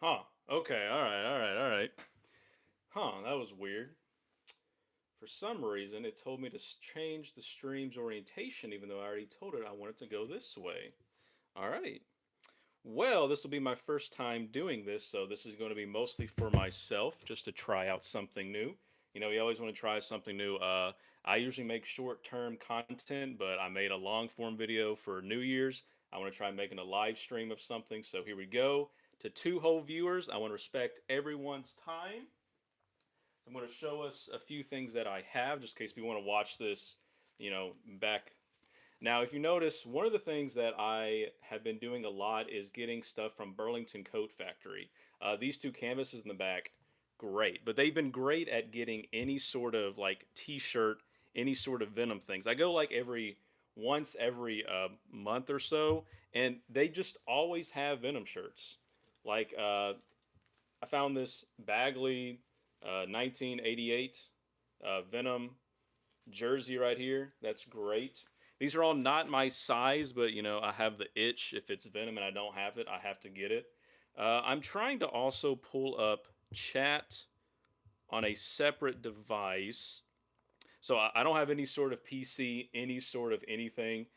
Huh. Okay. All right. All right. All right. Huh. That was weird. For some reason, it told me to change the stream's orientation, even though I already told it I wanted to go this way. All right. Well, this will be my first time doing this, so this is going to be mostly for myself, just to try out something new. You always want to try something new. I usually make short-term content, but I made a long-form video for New Year's. I want to try making a live stream of something, so here we go. To two whole viewers, I want to respect everyone's time. So I'm going to show us a few things that I have, just in case we want to watch this, back. Now, if you notice, one of the things that I have been doing a lot is getting stuff from Burlington Coat Factory. These two canvases in the back, great. But they've been great at getting any sort of like T-shirt, any sort of Venom things. I go like once every month or so, and they just always have Venom shirts. Like I found this Bagley 1988 Venom jersey right here. That's great. These are all not my size, but I have the itch. If it's Venom and I don't have it, I have to get it. I'm trying to also pull up chat on a separate device. So I don't have any sort of PC, any sort of anything.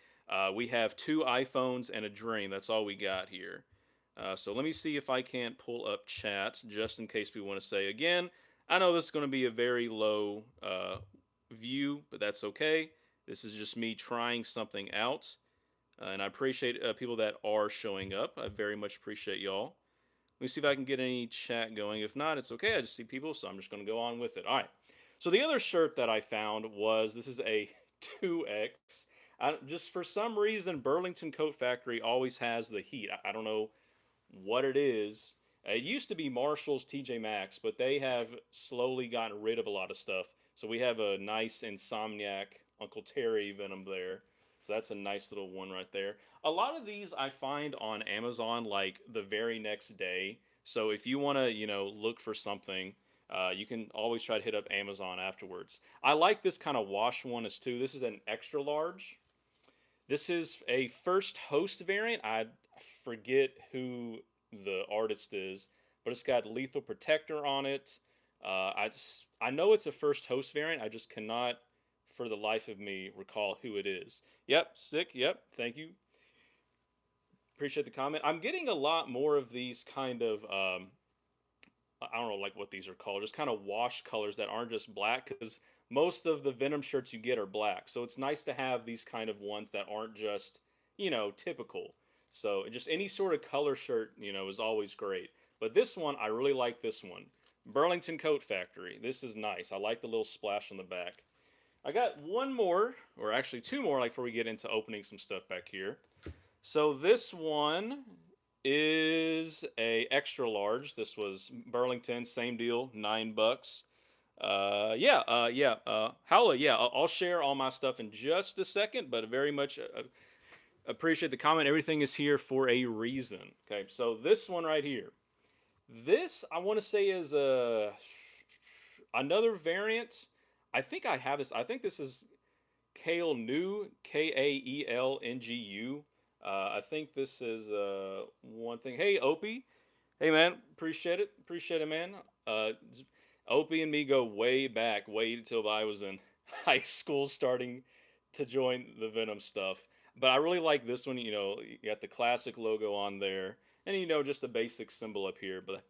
We have two iPhones and a Dream. That's all we got here. So let me see if I can't pull up chat just in case we want to say again. I know this is going to be a very low view, but that's okay. This is just me trying something out. And I appreciate people that are showing up. I very much appreciate y'all. Let me see if I can get any chat going. If not, it's okay. I just see people, so I'm just going to go on with it. All right. So the other shirt that I found was this is a 2X. Just for some reason, Burlington Coat Factory always has the heat. I don't know what it is. It used to be Marshall's TJ Maxx, but they have slowly gotten rid of a lot of stuff. So we have a nice Insomniac Uncle Terry Venom there. So that's a nice little one right there. A lot of these I find on Amazon like the very next day. So if you want to, look for something, you can always try to hit up Amazon afterwards. I like this kind of wash one as too. This is an extra large. This is a first host variant. I forget who the artist is, but it's got lethal protector on it. I know it's a first host variant. I just cannot, for the life of me, recall who it is. Yep, sick. Yep, thank you. Appreciate the comment. I'm getting a lot more of these kind of I don't know like what these are called, just kind of wash colors that aren't just black because most of the Venom shirts you get are black. So it's nice to have these kind of ones that aren't just, typical. So just any sort of color shirt, is always great. But this one, I really like this one. Burlington Coat Factory. This is nice. I like the little splash on the back. I got one more, or actually two more, like before we get into opening some stuff back here. So this one is a extra large. This was Burlington, same deal, $9. Howla, yeah, I'll share all my stuff in just a second, but very much appreciate the comment. Everything is here for a reason. Okay, so this one right here, this I want to say is another variant. I think I have this. I think this is Kale New, Kaelngu. I think this is one thing. Hey, Opie. Hey, man. Appreciate it. Appreciate it, man. Uh, Opie and me go way back, way until I was in high school, starting to join the Venom stuff. But I really like this one. You got the classic logo on there, and just a basic symbol up here. But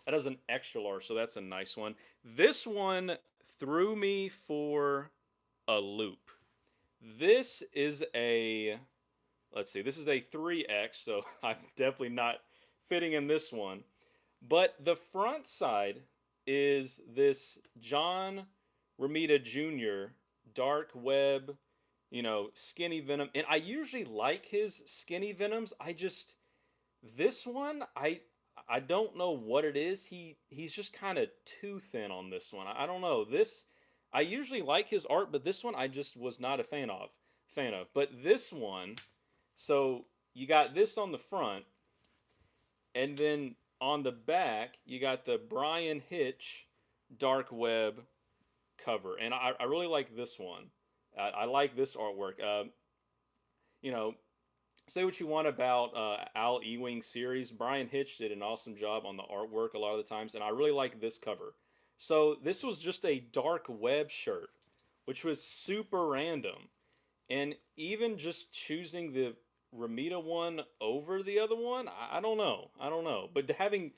that has an extra large, so that's a nice one. This one threw me for a loop. This is a, let's see, this is a 3X, so I'm definitely not fitting in this one. But the front side is this John Romita Jr. dark web, skinny Venom. And I usually like his skinny Venoms. This one, I don't know what it is. He's just kind of too thin on this one. I don't know. I usually like his art, but this one I just was not a fan of. But this one, so you got this on the front, and then on the back you got the Brian Hitch dark web cover, and I really like this one. I like this artwork. You know, say what you want about Al Ewing series. Brian Hitch did an awesome job on the artwork a lot of the times, and I really like this cover. So this was just a dark web shirt, which was super random. And even just choosing the Ramita one over the other one, I don't know. I don't know. But having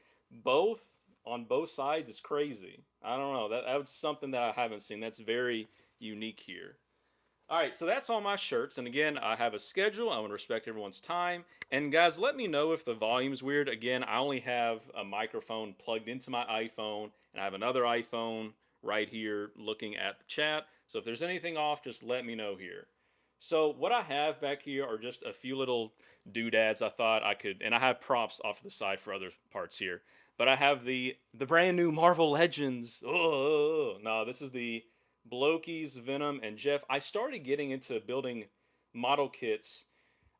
both on both sides is crazy. I don't know. That's something that I haven't seen. That's very unique here. All right, so that's all my shirts. And again, I have a schedule. I want to respect everyone's time. And guys, let me know if the volume's weird. Again, I only have a microphone plugged into my iPhone, and I have another iPhone right here looking at the chat. So if there's anything off, just let me know here. So what I have back here are just a few little doodads I thought I could, and I have props off to the side for other parts here. But I have the brand new Marvel Legends. Oh no, this is the Blokey's, Venom, and Jeff. I started getting into building model kits.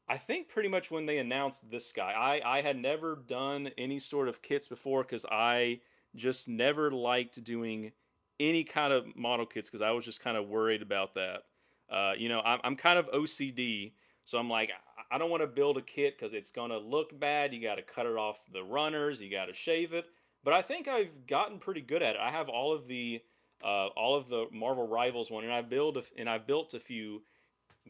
I think pretty much when they announced this guy. I had never done any sort of kits before because I just never liked doing any kind of model kits because I was just kind of worried about that. I'm kind of OCD, so I'm like, I don't want to build a kit because it's gonna look bad. You got to cut it off the runners, you got to shave it. But I think I've gotten pretty good at it. I have all of the Marvel Rivals one, and I've built a few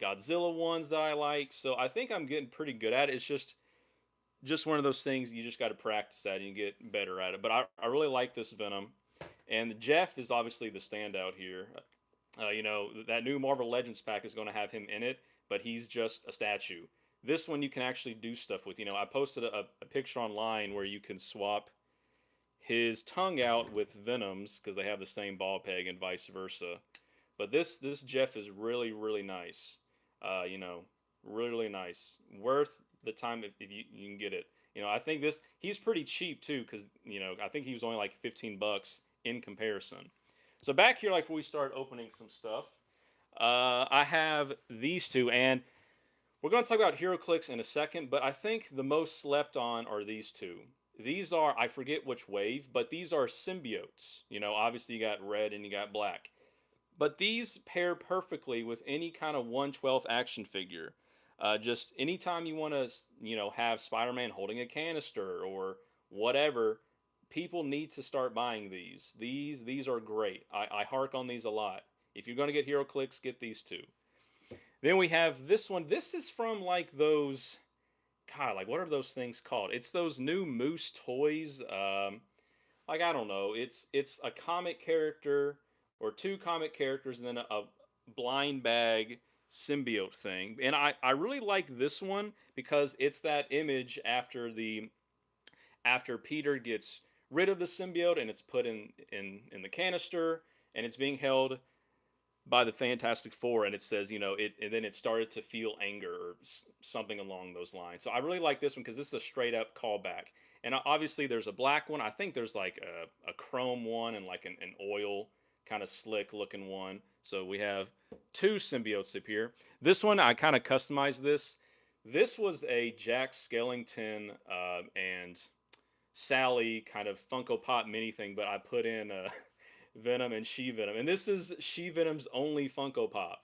Godzilla ones that I like. So I think I'm getting pretty good at it. It's just one of those things you just got to practice at and you get better at it. But I really like this Venom, and Jeff is obviously the standout here. That new Marvel Legends pack is going to have him in it, but he's just a statue. This one you can actually do stuff with. I posted a picture online where you can swap his tongue out with Venom's because they have the same ball peg and vice versa. But this Jeff is really really nice. Really really nice. Worth the time if you can get it. I think he's pretty cheap too because I think he was only like 15 bucks in comparison. So back here, like before we start opening some stuff, I have these two, and we're going to talk about HeroClix in a second. But I think the most slept on are these two. These are, I forget which wave, but these are symbiotes. Obviously you got red and you got black. But these pair perfectly with any kind of 1/12 action figure. Just anytime you want to, have Spider-Man holding a canister or whatever, people need to start buying these. These are great. I hark on these a lot. If you're going to get HeroClix, get these two. Then we have this one. This is from like those, God, like what are those things called? It's those new Moose toys. Like I don't know. It's a comic character or two comic characters and then a blind bag symbiote thing. And I really like this one because it's that image after Peter gets rid of the symbiote and it's put in the canister and it's being held by the Fantastic Four, and it says, and then it started to feel anger or something along those lines. So I really like this one because this is a straight up callback. And obviously, there's a black one. I think there's like a chrome one and like an oil kind of slick looking one. So we have two symbiotes up here. This one, I kind of customized this. This was a Jack Skellington and Sally kind of Funko Pop mini thing, but I put in Venom and She Venom, and this is She Venom's only Funko Pop.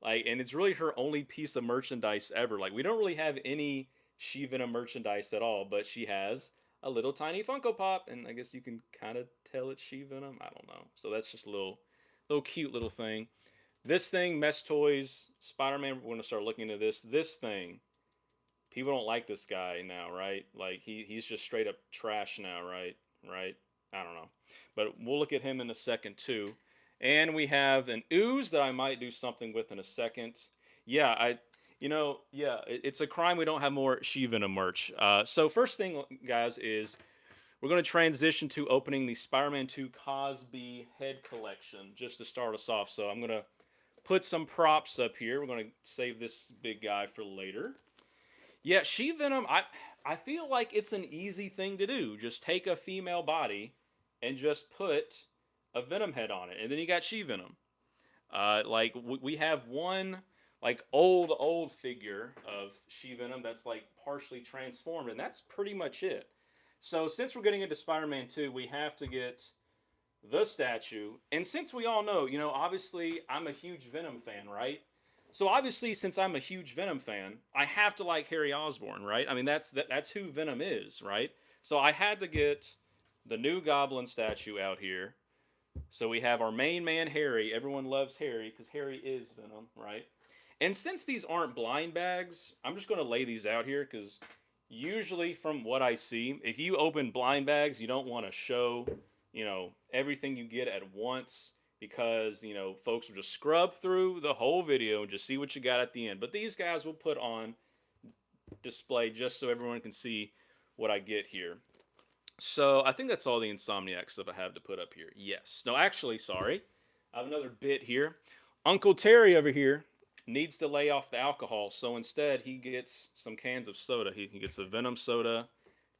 Like, and it's really her only piece of merchandise ever. Like, we don't really have any She Venom merchandise at all, but she has a little tiny Funko Pop, and I guess you can kind of tell it's She Venom. I don't know. So that's just a little cute little thing. This thing, Mess Toys, Spider-Man. We're gonna start looking into this. This thing, people don't like this guy now, right? Like he's just straight up trash now, right? Right? I don't know. But we'll look at him in a second too. And we have an ooze that I might do something with in a second. Yeah, it's a crime we don't have more She Venom merch. So first thing, guys, is we're going to transition to opening the Spider-Man 2 Cosby head collection just to start us off. So I'm going to put some props up here. We're going to save this big guy for later. Yeah, She Venom, I feel like it's an easy thing to do. Just take a female body and just put a Venom head on it, and then you got She Venom. Like we have one like old figure of She Venom that's like partially transformed, and that's pretty much it. So since we're getting into Spider-Man 2, we have to get the statue, and since we all know, obviously I'm a huge Venom fan, right? So obviously, since I'm a huge Venom fan, I have to like Harry Osborn, right? I mean, that's who Venom is, right? So I had to get the new Goblin statue out here. So we have our main man Harry. Everyone loves Harry because Harry is Venom, right? And since these aren't blind bags, I'm just going to lay these out here because usually, from what I see, if you open blind bags, you don't want to show, everything you get at once because, folks will just scrub through the whole video and just see what you got at the end. But these guys will put on display just so everyone can see what I get here. So I think that's all the Insomniac stuff I have to put up here. Yes. No, actually, sorry. I have another bit here. Uncle Terry over here needs to lay off the alcohol, so instead he gets some cans of soda. He gets a Venom soda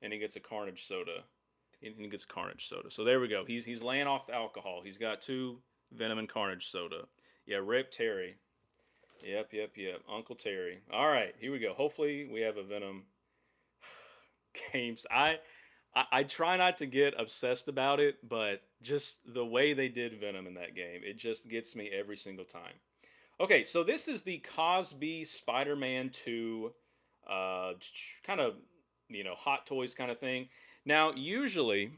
and he gets a Carnage soda. He gets Carnage soda. So there we go. He's laying off the alcohol. He's got 2 Venom and Carnage soda. Yeah, Rip Terry. Yep. Uncle Terry. All right, here we go. Hopefully we have a Venom games. I try not to get obsessed about it, but just the way they did Venom in that game, it just gets me every single time. Okay, so this is the Cosbi Spider-Man 2 kind of, Hot Toys kind of thing. Now, usually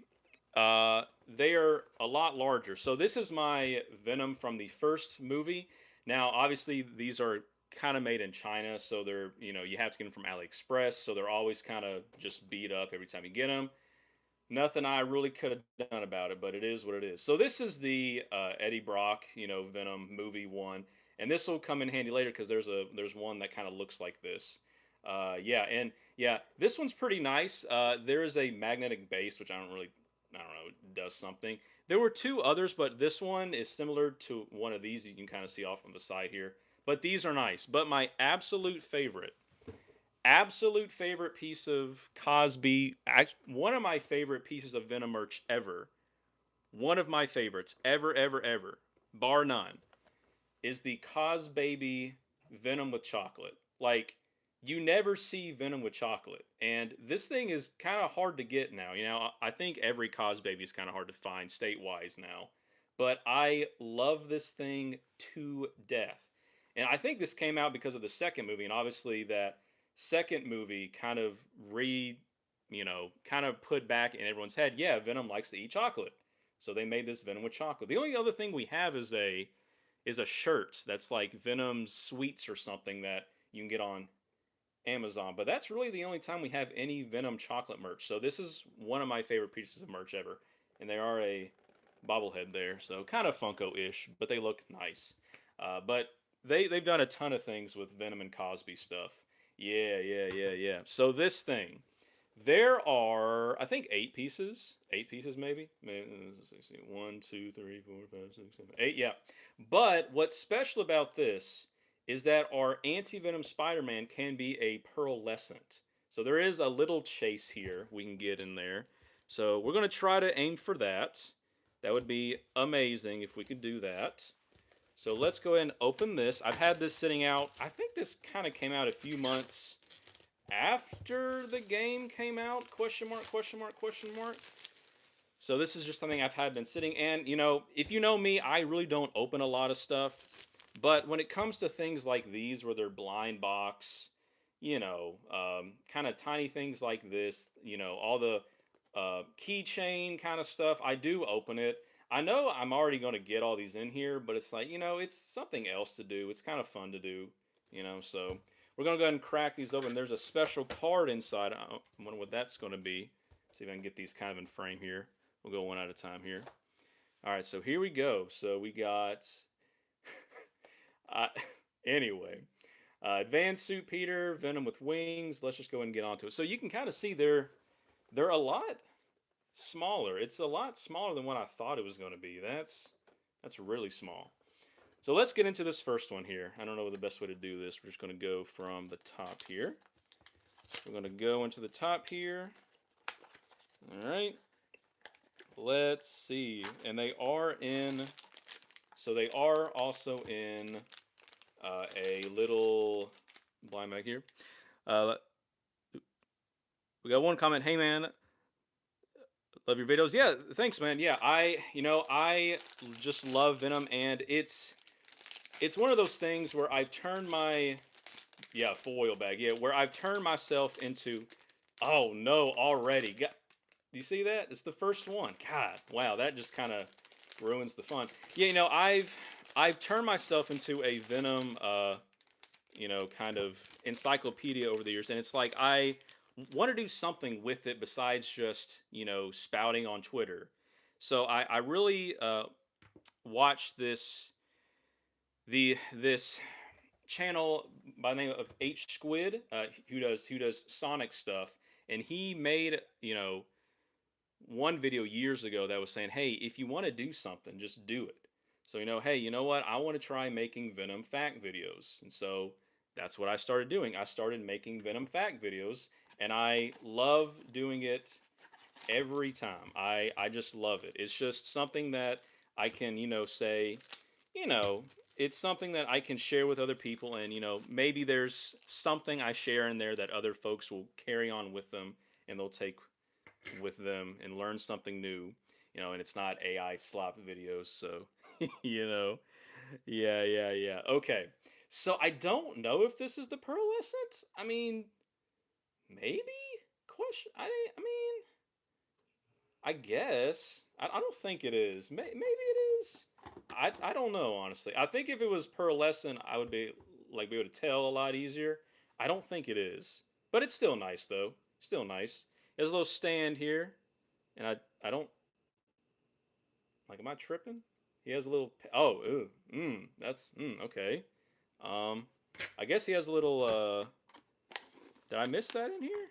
they are a lot larger. So this is my Venom from the first movie. Now, obviously, these are kind of made in China, so they're, you have to get them from AliExpress, so they're always kind of just beat up every time you get them. Nothing I really could have done about it, but it is what it is. So this is the Eddie Brock, Venom movie one, and this will come in handy later because there's one that kind of looks like this. Yeah, this one's pretty nice. There is a magnetic base, which I don't know, it does something. There were 2 others, but this one is similar to one of these. You can kind of see off on the side here. But these are nice. But my absolute favorite piece of Cosby, one of my favorite pieces of Venom merch ever, one of my favorites ever, bar none, is the Cosbaby Venom with chocolate. Like, you never see Venom with chocolate. And this thing is kind of hard to get now. I think every Cosbaby is kind of hard to find state-wise now. But I love this thing to death. And I think this came out because of the second movie. And obviously that second movie kind of kind of put back in everyone's head, yeah, Venom likes to eat chocolate. So they made this Venom with chocolate. The only other thing we have is a shirt that's like Venom Sweets or something that you can get on Amazon. But that's really the only time we have any Venom chocolate merch. So this is one of my favorite pieces of merch ever. And they are a bobblehead there. So kind of Funko-ish, but they look nice. But they've done a ton of things with Venom and Cosby stuff. Yeah. So this thing, there are, I think, 8 pieces. 8 pieces, maybe. Let's see. 1, 2, 3, 4, 5, 6, 7, 8. Yeah. But what's special about this is that our anti-Venom Spider-Man can be a pearlescent. So there is a little chase here we can get in there. So we're going to try to aim for that. That would be amazing if we could do that. So let's go ahead and open this. I've had this sitting out. I think this kind of came out a few months after the game came out. Question mark. So this is just something I've had been sitting. And, if you know me, I really don't open a lot of stuff. But when it comes to things like these, where they're blind box, kind of tiny things like this, all the keychain kind of stuff, I do open it. I know I'm already going to get all these in here, but it's like, it's something else to do. It's kind of fun to do, so we're going to go ahead and crack these open. There's a special card inside. I wonder what that's going to be. See if I can get these kind of in frame here. We'll go one at a time here. All right, so here we go. So we got, anyway, Advanced Suit Peter, Venom with Wings. Let's just go ahead and get onto it. So you can kind of see they're a lot smaller. It's a lot smaller than what I thought it was going to be. That's really small. So let's get into this first one here. I don't know the best way to do this. We're just going to go from the top here. We're going to go into the top here. All right. Let's see. And they are in, so they are also in a little blind bag here. We got one comment. Hey, man. Love your videos. Yeah, thanks, man. Yeah, I just love Venom, and it's it's one of those things where I've turned my yeah, foil bag. Yeah, where I've turned myself into oh no, already. Do you see that? It's the first one. God, wow, that just kind of ruins the fun. Yeah, I've turned myself into a Venom kind of encyclopedia over the years, and it's like I want to do something with it besides just, spouting on Twitter. So I really watched this channel by the name of H Squid, who does Sonic stuff, and he made one video years ago that was saying, "Hey, if you want to do something, just do it." So hey, you know what? I want to try making Venom fact videos, and so that's what I started doing. I started making Venom fact videos, and I love doing it every time. I just love it. It's just something that I can say, you know, it's something that I can share with other people, and maybe there's something I share in there that other folks will carry on with them, and they'll take with them and learn something new. And it's not AI slop videos, so you know, yeah, yeah, yeah. Okay, so I don't know if this is the pearlescent. I mean, maybe. Question. I mean, I guess. I don't think it is. Maybe it is. I don't know, honestly. I think if it was pearlescent, I would be able to tell a lot easier. I don't think it is, but it's still nice though. Still nice. There's a little stand here, and I don't like. Am I tripping? He has a little. Oh, ooh, that's okay. Um, I guess he has a little. Did I miss that in here?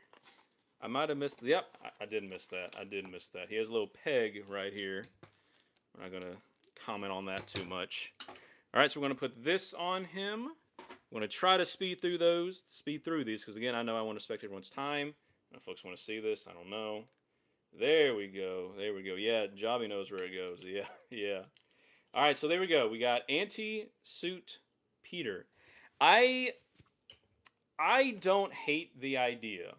I might have missed. Yep, I did miss that. I did miss that. He has a little peg right here. We're not gonna comment on that too much. All right, so we're gonna put this on him. I'm gonna try to speed through these, because again, I know I want to respect everyone's time. If folks want to see this, I don't know. There we go. There we go. Yeah, Jobby knows where it goes. Yeah, yeah. All right, so there we go. We got anti-suit Peter. I I don't hate the idea.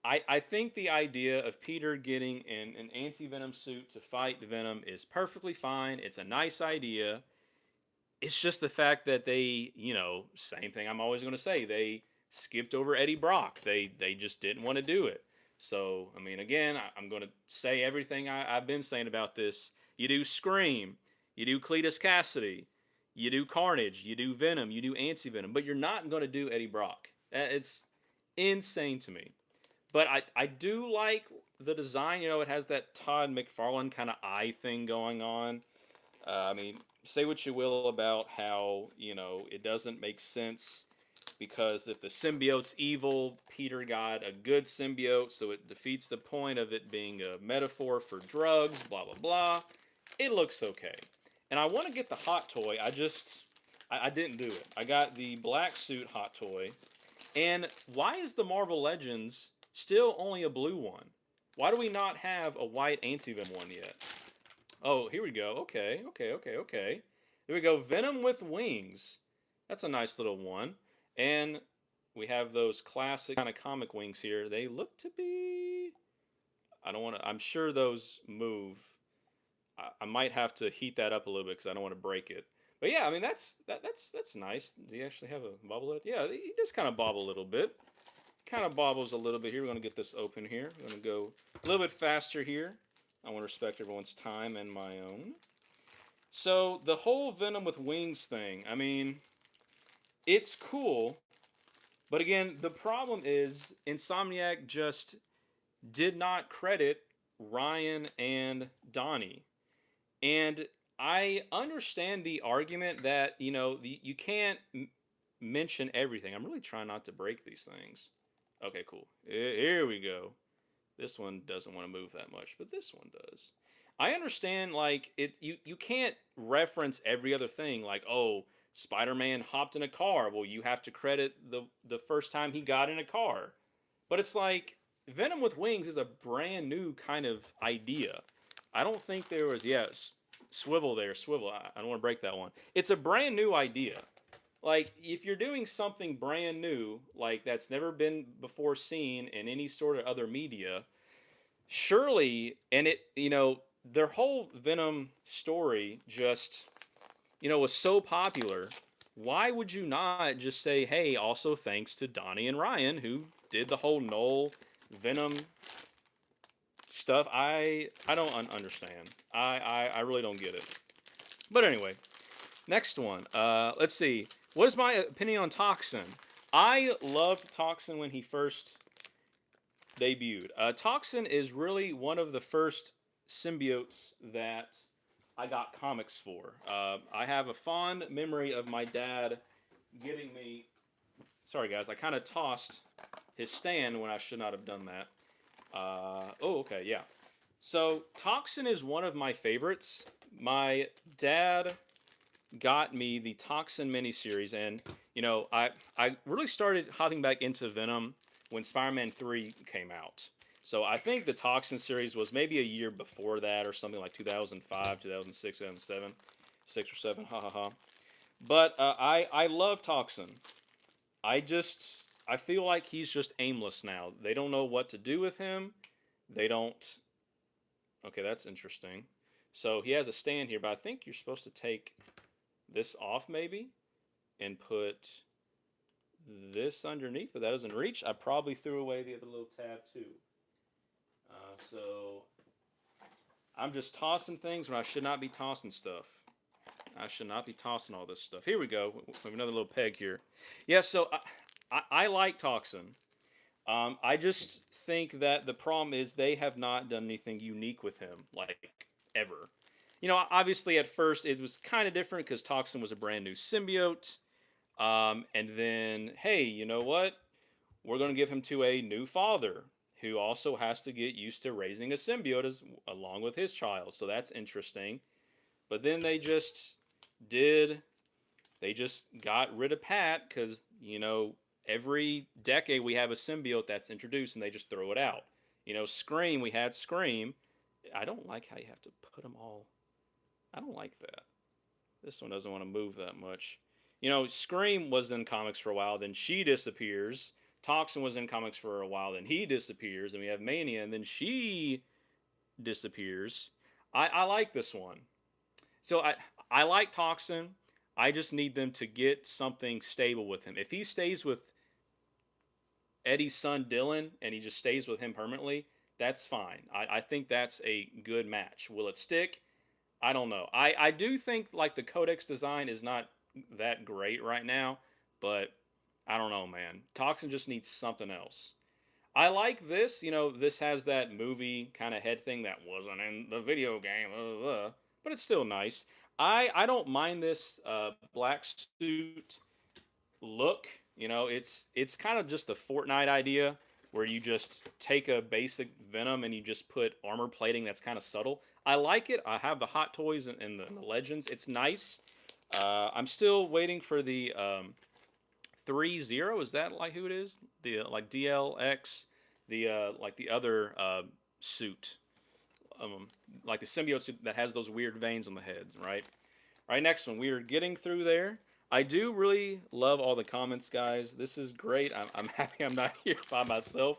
I think the idea of Peter getting in an anti Venom suit to fight Venom is perfectly fine. It's a nice idea. It's just the fact that they, same thing I'm always going to say. They skipped over Eddie Brock. They just didn't want to do it. So I mean, again, I'm going to say everything I've been saying about this. You do Scream, you do Cletus Cassidy, you do Carnage, you do Venom, you do Anti Venom, but you're not going to do Eddie Brock. It's insane to me. But I do like the design. It has that Todd McFarlane kind of eye thing going on. I mean, say what you will about how, it doesn't make sense, because if the symbiote's evil, Peter got a good symbiote, so it defeats the point of it being a metaphor for drugs, blah, blah, blah. It looks okay. And I want to get the hot toy. I didn't do it. I got the black suit hot toy. And why is the Marvel Legends still only a blue one? Why do we not have a white anti-venom one yet? Oh, here we go. Okay, okay, okay, okay. Here we go. Venom with wings. That's a nice little one. And we have those classic kind of comic wings here. They look to be. I don't want to. I'm sure those move. I might have to heat that up a little bit because I don't want to break it. But yeah, I mean that's nice. Do you actually have a bobblehead? Yeah, he just kind of bobble a little bit. Kind of bobbles a little bit here. We're going to get this open here. We're going to go a little bit faster here. I want to respect everyone's time and my own. So the whole Venom with wings thing, I mean, it's cool. But again, the problem is Insomniac just did not credit Ryan and Donnie. And I understand the argument that, you can't mention everything. I'm really trying not to break these things. Okay, cool. Here we go. This one doesn't want to move that much, but this one does. I understand, like, you can't reference every other thing, like, oh, Spider-Man hopped in a car. Well, you have to credit the first time he got in a car. But it's like Venom with wings is a brand new kind of idea. I don't think there was swivel there, swivel. I don't want to break that one. It's a brand new idea. Like, if you're doing something brand new, like that's never been before seen in any sort of other media, surely, and their whole Venom story just was so popular, why would you not just say, hey, also thanks to Donnie and Ryan who did the whole Noel Venom stuff? I don't understand. I really don't get it. But anyway, next one. Let's see. What is my opinion on Toxin? I loved Toxin when he first debuted. Toxin is really one of the first symbiotes that I got comics for. I have a fond memory of my dad getting me. Sorry, guys, I kind of tossed his stand when I should not have done that. Oh, okay, yeah. So, Toxin is one of my favorites. My dad got me the Toxin miniseries, and I really started hopping back into Venom when Spider-Man 3 came out. So I think the Toxin series was maybe a year before that, or something like 2005, 2006, 2007, 6 or 7. Ha ha ha. But I love Toxin. I feel like he's just aimless now. They don't know what to do with him. They don't. Okay, that's interesting. So he has a stand here, but I think you're supposed to take this off maybe and put this underneath, but that doesn't reach. I probably threw away the other little tab too. So I'm just tossing things when I should not be tossing stuff. I should not be tossing all this stuff. Here we go. We have another little peg here. Yeah, so I like Toxin. I just think that the problem is they have not done anything unique with him, like ever. Obviously at first it was kind of different because Toxin was a brand new symbiote. And then, hey, you know what? We're going to give him to a new father who also has to get used to raising a symbiote along with his child. So that's interesting. But then did, they just got rid of Pat because, every decade we have a symbiote that's introduced and they just throw it out. Scream, we had Scream. I don't like how you have to put them all. I don't like that. This one doesn't want to move that much. Scream was in comics for a while, then she disappears. Toxin was in comics for a while, then he disappears. And we have Mania, and then she disappears. I like this one. So I like Toxin. I just need them to get something stable with him. If he stays with Eddie's son Dylan and he just stays with him permanently, that's fine. I think that's a good match. Will it stick? I don't know. I do think like the Codex design is not that great right now, but I don't know, man. Toxin just needs something else. I like this. This has that movie kind of head thing that wasn't in the video game, but it's still nice. I don't mind this black suit look. It's kind of just the Fortnite idea where you just take a basic Venom and you just put armor plating that's kind of subtle. I like it. I have the Hot Toys and the Legends. It's nice. I'm still waiting for the 3-0. Is that like who it is? The like DLX, the like the other suit, um, like the symbiote suit that has those weird veins on the head, right? All right, next one. We are getting through there. I do really love all the comments, guys. This is great. I'm happy I'm not here by myself.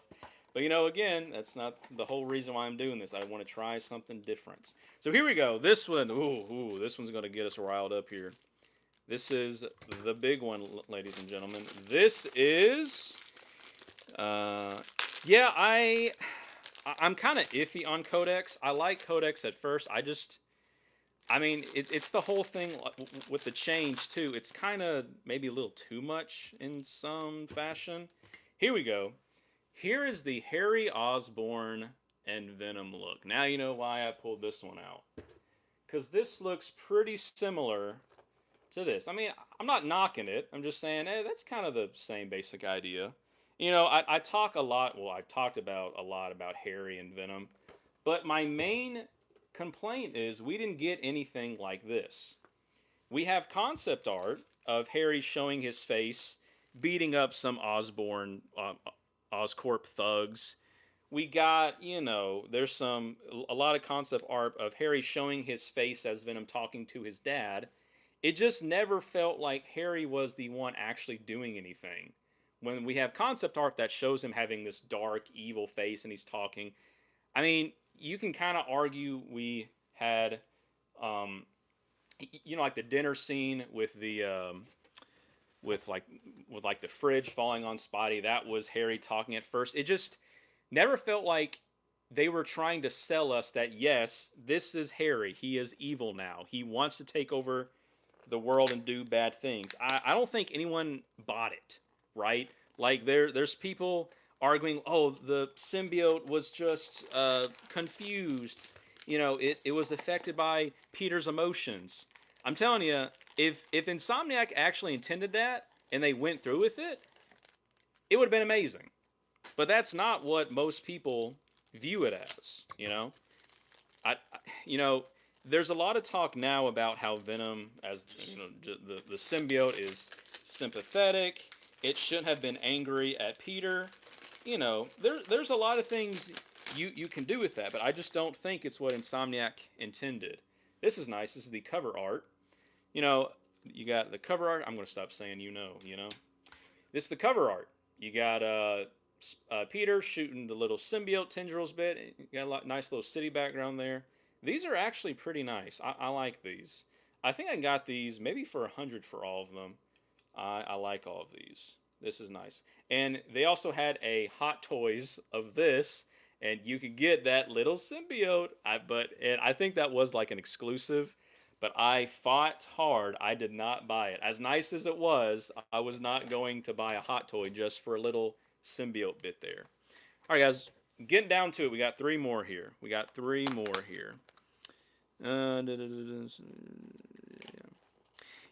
But again, that's not the whole reason why I'm doing this. I want to try something different. So here we go. This one, this one's going to get us riled up here. This is the big one, ladies and gentlemen. This is, yeah, I'm kind of iffy on Codex. I like Codex at first. It's the whole thing with the change too. It's kind of maybe a little too much in some fashion. Here we go. Here is the Harry Osborn and Venom look. Now you know why I pulled this one out. Because this looks pretty similar to this. I'm not knocking it. I'm just saying, hey, that's kind of the same basic idea. I talk a lot. Well, I've talked about a lot about Harry and Venom. But my main complaint is we didn't get anything like this. We have concept art of Harry showing his face, beating up some Oscorp thugs. We got, there's a lot of concept art of Harry showing his face as Venom talking to his dad. It just never felt like Harry was the one actually doing anything. When we have concept art that shows him having this dark, evil face and he's talking, you can kind of argue we had, you know, like the dinner scene with the with like with like the fridge falling on Spotty. That was Harry talking at first. It just never felt like they were trying to sell us that yes, this is Harry. He is evil now. He wants to take over the world and do bad things. I don't think anyone bought it, right? Like there's people arguing, oh, the symbiote was just confused. You know, it was affected by Peter's emotions. I'm telling you, if Insomniac actually intended that and they went through with it, it would have been amazing. But that's not what most people view it as. You know, there's a lot of talk now about how Venom, as you know, the symbiote is sympathetic. It shouldn't have been angry at Peter. You know, there's a lot of things you can do with that, but I just don't think it's what Insomniac intended. This is nice. This is the cover art. You know, you got the cover art. I'm going to stop saying you know. This is the cover art. You got Peter shooting the little symbiote tendrils bit. You got a nice little city background there. These are actually pretty nice. I like these. I think I got these maybe for 100 for all of them. I like all of these. This is nice. And they also had a Hot Toys of this, and you could get that little symbiote. And I think that was like an exclusive. But I fought hard. I did not buy it. As nice as it was, I was not going to buy a Hot Toy just for a little symbiote bit there. All right, guys, getting down to it. We got three more here. Uh,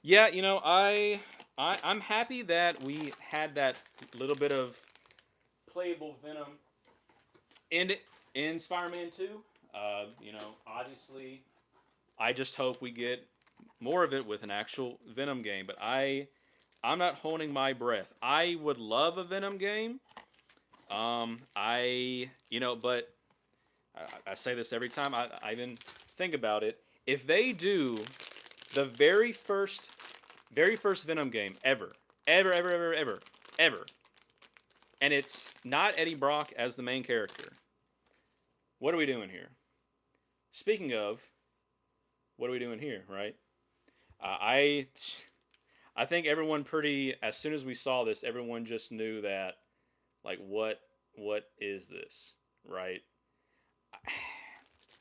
yeah, you know, I'm happy that we had that little bit of playable Venom in Spider-Man 2. You know, obviously, I just hope we get more of it with an actual Venom game. But I'm not holding my breath. I would love a Venom game. But I say this every time I even think about it. If they do the very first Venom game ever, and it's not Eddie Brock as the main character, what are we doing here? Speaking of, what are we doing here, right? Uh, I I think everyone pretty as soon as we saw this, everyone just knew that like what is this, right?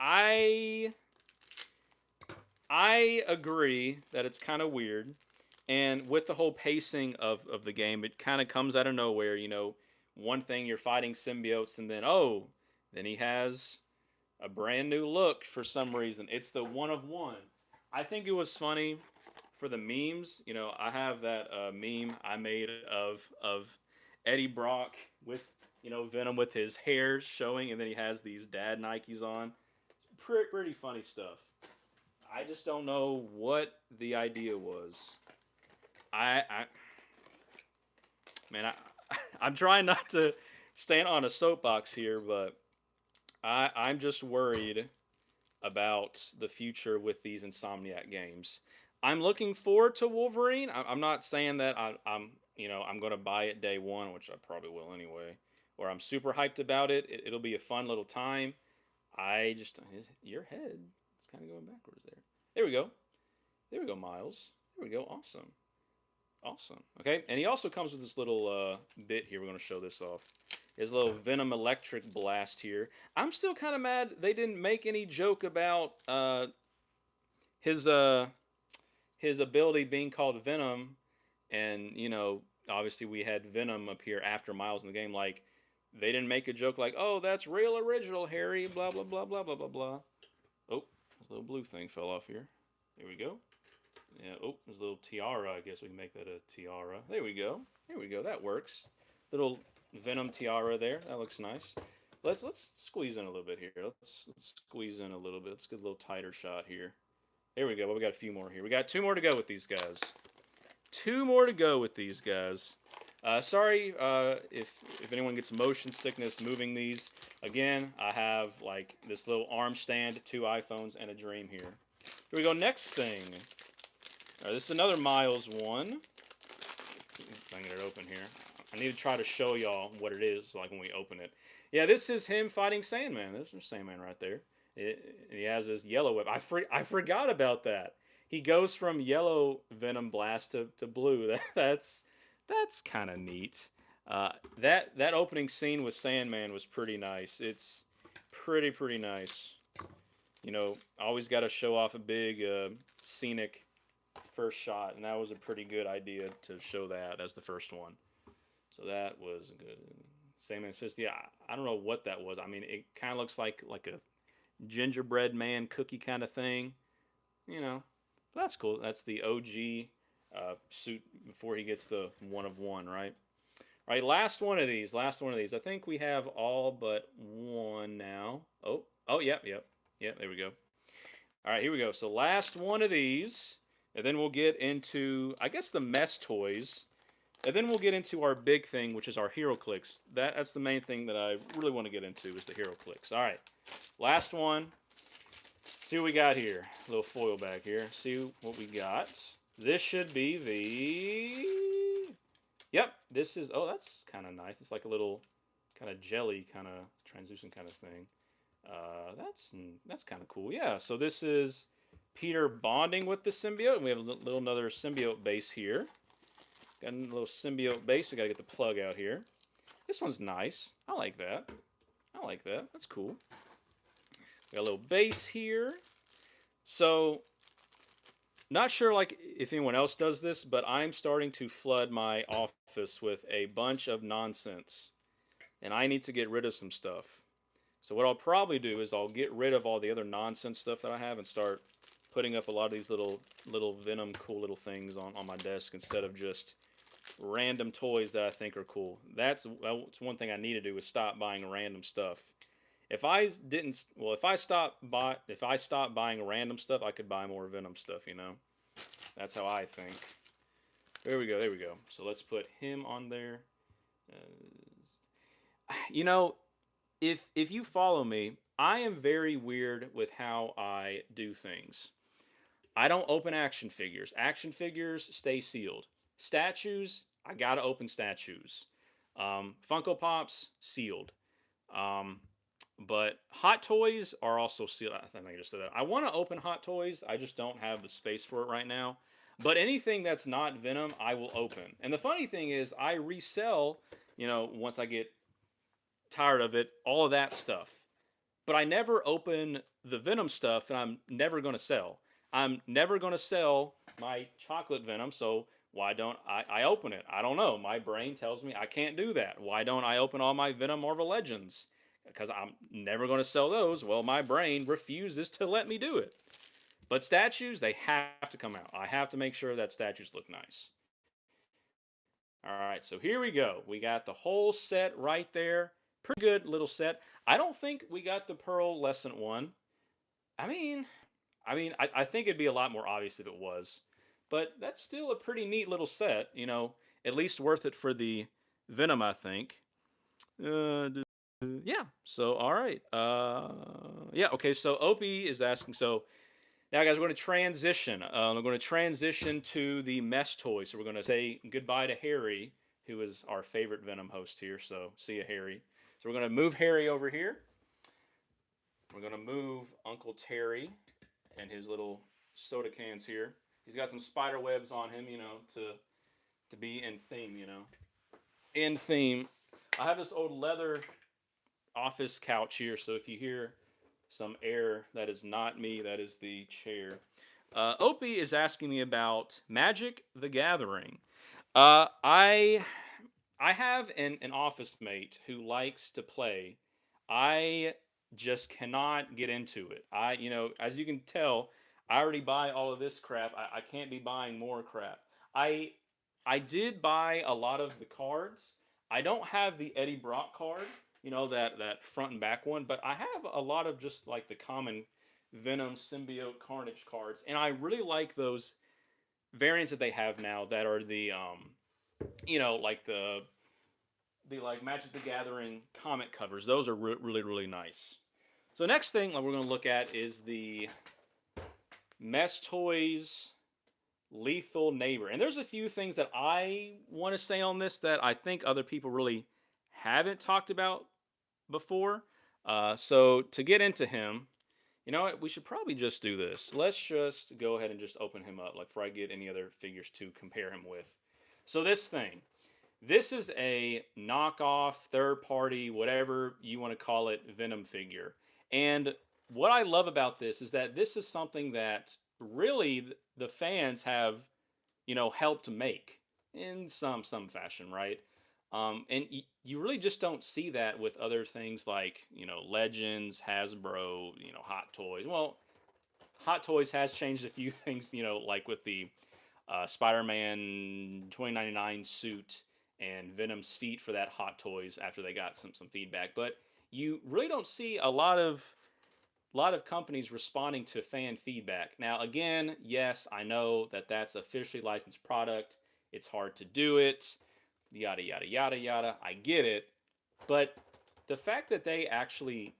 I I agree that it's kind of weird. And with the whole pacing of the game, it kind of comes out of nowhere. You know, one thing you're fighting symbiotes, and then, oh, then he has a brand new look for some reason. It's the one of one. I think it was funny for the memes. You know, I have that meme I made of Eddie Brock with, you know, Venom with his hair showing, and then he has these dad Nikes on. Pretty funny stuff. I just don't know what the idea was. I man, I'm trying not to stand on a soapbox here, but I'm just worried about the future with these Insomniac games. I'm looking forward to Wolverine. I'm not saying that I'm you know I'm going to buy it day one, which I probably will anyway. Or I'm super hyped about it. It'll be a fun little time. I just your head. It's kind of going backwards there. There we go. There we go, Miles. There we go. Awesome. Awesome. Okay, and he also comes with this little bit here. We're going to show this off. His little Venom Electric Blast here. I'm still kind of mad they didn't make any joke about his uh, his ability being called Venom, and you know, obviously we had Venom appear after Miles in the game. Like they didn't make a joke like, "Oh, that's real original, Harry." Blah blah blah blah blah blah blah. Oh, this little blue thing fell off here. There we go. Yeah. Oh, there's a little tiara. I guess we can make that a tiara. There we go. There we go. That works. Little Venom tiara there. That looks nice. Let's squeeze in a little bit here. Let's squeeze in a little bit. Let's get a little tighter shot here. There we go. Well, we got a few more here. We got two more to go with these guys. Two more to go with these guys. Sorry if anyone gets motion sickness moving these. Again, I have like this little arm stand, two iPhones, and a Dream here. Here we go. Next thing. All right, this is another Miles one. If I can get it open here. I need to try to show y'all what it is, like when we open it. Yeah, this is him fighting Sandman. There's Sandman right there. He has his yellow whip. I forgot about that. he goes from yellow Venom Blast to blue. That's kind of neat. That opening scene with Sandman was pretty nice. It's pretty nice. Always got to show off a big scenic first shot, and that was a pretty good idea to show that as the first one. So that was good. Sandman's fist. Yeah, I don't know what that was. I mean, it kind of looks like a gingerbread man cookie kind of thing. You know, but that's cool. That's the OG suit before he gets the one of one, right? All right, last one of these. Last one of these. I think we have all but one now. Oh, yep. There we go. All right, here we go. So last one of these, and then we'll get into, I guess, the mess toys, and then we'll get into our big thing, which is our Heroclix. That's the main thing that I really want to get into is the Heroclix. All right, last one. See what we got here. A little foil bag here. See what we got. This should be the... Yep, this is... Oh, that's kind of nice. It's like a little kind of jelly, kind of translucent kind of thing. That's kind of cool. Yeah, so this is Peter bonding with the symbiote. And we have another symbiote base here. Got a little symbiote base. We got to get the plug out here. This one's nice. I like that. I like that. That's cool. We got a little base here. So, not sure like if anyone else does this, but I'm starting to flood my office with a bunch of nonsense. And I need to get rid of some stuff. So what I'll probably do is I'll get rid of all the other nonsense stuff that I have and start putting up a lot of these little Venom cool little things on my desk instead of just random toys that I think are cool. That's one thing I need to do is stop buying random stuff. If I stopped buying random stuff, I could buy more Venom stuff, That's how I think. There we go. So let's put him on there. If you follow me, I am very weird with how I do things. I don't open action figures. Action figures stay sealed. Statues, I gotta open statues. Funko Pops, sealed. But Hot Toys are also sealed. I think I just said that. I want to open Hot Toys. I just don't have the space for it right now. But anything that's not Venom, I will open. And the funny thing is, I resell, once I get tired of it, all of that stuff. But I never open the Venom stuff that I'm never going to sell. I'm never going to sell my chocolate Venom, so why don't I open it? I don't know. My brain tells me I can't do that. Why don't I open all my Venom Marvel Legends? Because I'm never going to sell those. Well, my brain refuses to let me do it. But statues, they have to come out. I have to make sure that statues look nice. All right, so here we go. We got the whole set right there. Pretty good little set. I don't think we got the pearlescent one. I think it'd be a lot more obvious if it was. But that's still a pretty neat little set. At least worth it for the Venom, I think. Yeah. So, all right. Yeah. Okay. So, Opie is asking. So, now, guys, we're going to transition. We're going to transition to the mess toy. So, we're going to say goodbye to Harry, who is our favorite Venom host here. So, see you, Harry. So, we're going to move Harry over here. We're going to move Uncle Terry and his little soda cans here. He's got some spider webs on him, to be in theme, In theme. I have this old leather office couch here, so if you hear some air, that is not me, that is the chair. Opie is asking me about Magic the Gathering. I have an office mate who likes to play. I just cannot get into it. As you can tell, I already buy all of this crap. I can't be buying more crap. I did buy a lot of the cards. I don't have the Eddie Brock card, that front and back one, but I have a lot of just like the common Venom Symbiote Carnage cards, and I really like those variants that they have now that are the like the like Magic the Gathering comic covers. Those are really nice. So next thing we're going to look at is the Mess Toys Lethal Neighbor. And there's a few things that I want to say on this that I think other people really haven't talked about before. So to get into him, You know what? We should probably just do this. Let's just go ahead and just open him up, like before I get any other figures to compare him with. So this thing, this is a knockoff, third party, whatever you want to call it, Venom figure. And what I love about this is that this is something that really the fans have, helped make in some fashion, right? And you really just don't see that with other things like Legends, Hasbro, Hot Toys. Well, Hot Toys has changed a few things, like with the Spider-Man 2099 suit and Venom's feet for that Hot Toys after they got some feedback. But you really don't see a lot of companies responding to fan feedback. Now, again, yes, I know that that's officially licensed product. It's hard to do it. Yada yada yada yada. I get it, but the fact that they actually,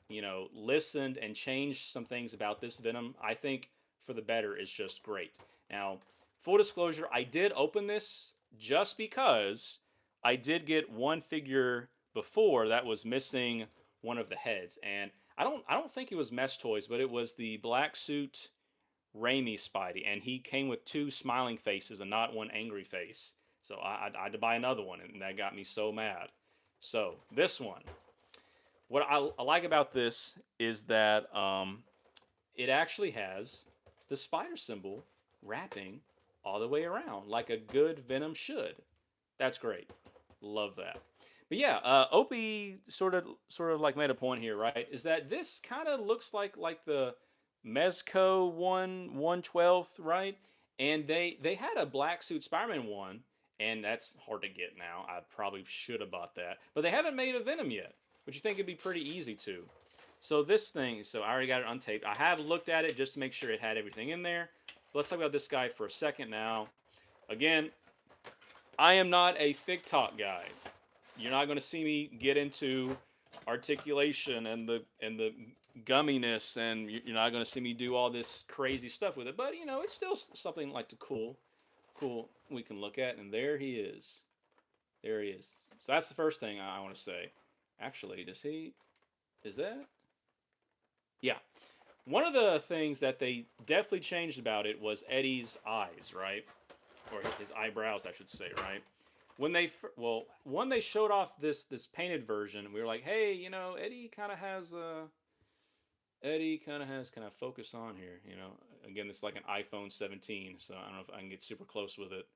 listened and changed some things about this Venom, I think for the better is just great. Now, full disclosure, I did open this just because I did get one figure before that was missing one of the heads, and I don't think it was Mesh Toys, but it was the black suit Raimi Spidey, and he came with two smiling faces and not one angry face. So I had to buy another one, and that got me so mad. So this one, what I like about this is that it actually has the spider symbol wrapping all the way around, like a good Venom should. That's great. Love that. But yeah, Opie sort of like made a point here, right? Is that this kind of looks like the Mezco 1/12th, right? And they had a black suit Spider-Man one, and that's hard to get now. I probably should have bought that, but they haven't made a Venom yet, which you think it'd be pretty easy to. So this thing, so I already got it untaped. I have looked at it just to make sure it had everything in there. Let's talk about this guy for a second now. Again, I am not a fig talk guy. You're not going to see me get into articulation and the gumminess, and you're not going to see me do all this crazy stuff with it. But it's still something like the cool we can look at. And there he is. There he is. So that's the first thing I want to say. Actually, does he? Is that? Yeah. One of the things that they definitely changed about it was Eddie's eyes, right? Or his eyebrows, I should say, right? When they showed off this painted version, we were like, hey, Eddie kind of has kind of focus on here, Again, it's like an iPhone 17, so I don't know if I can get super close with it.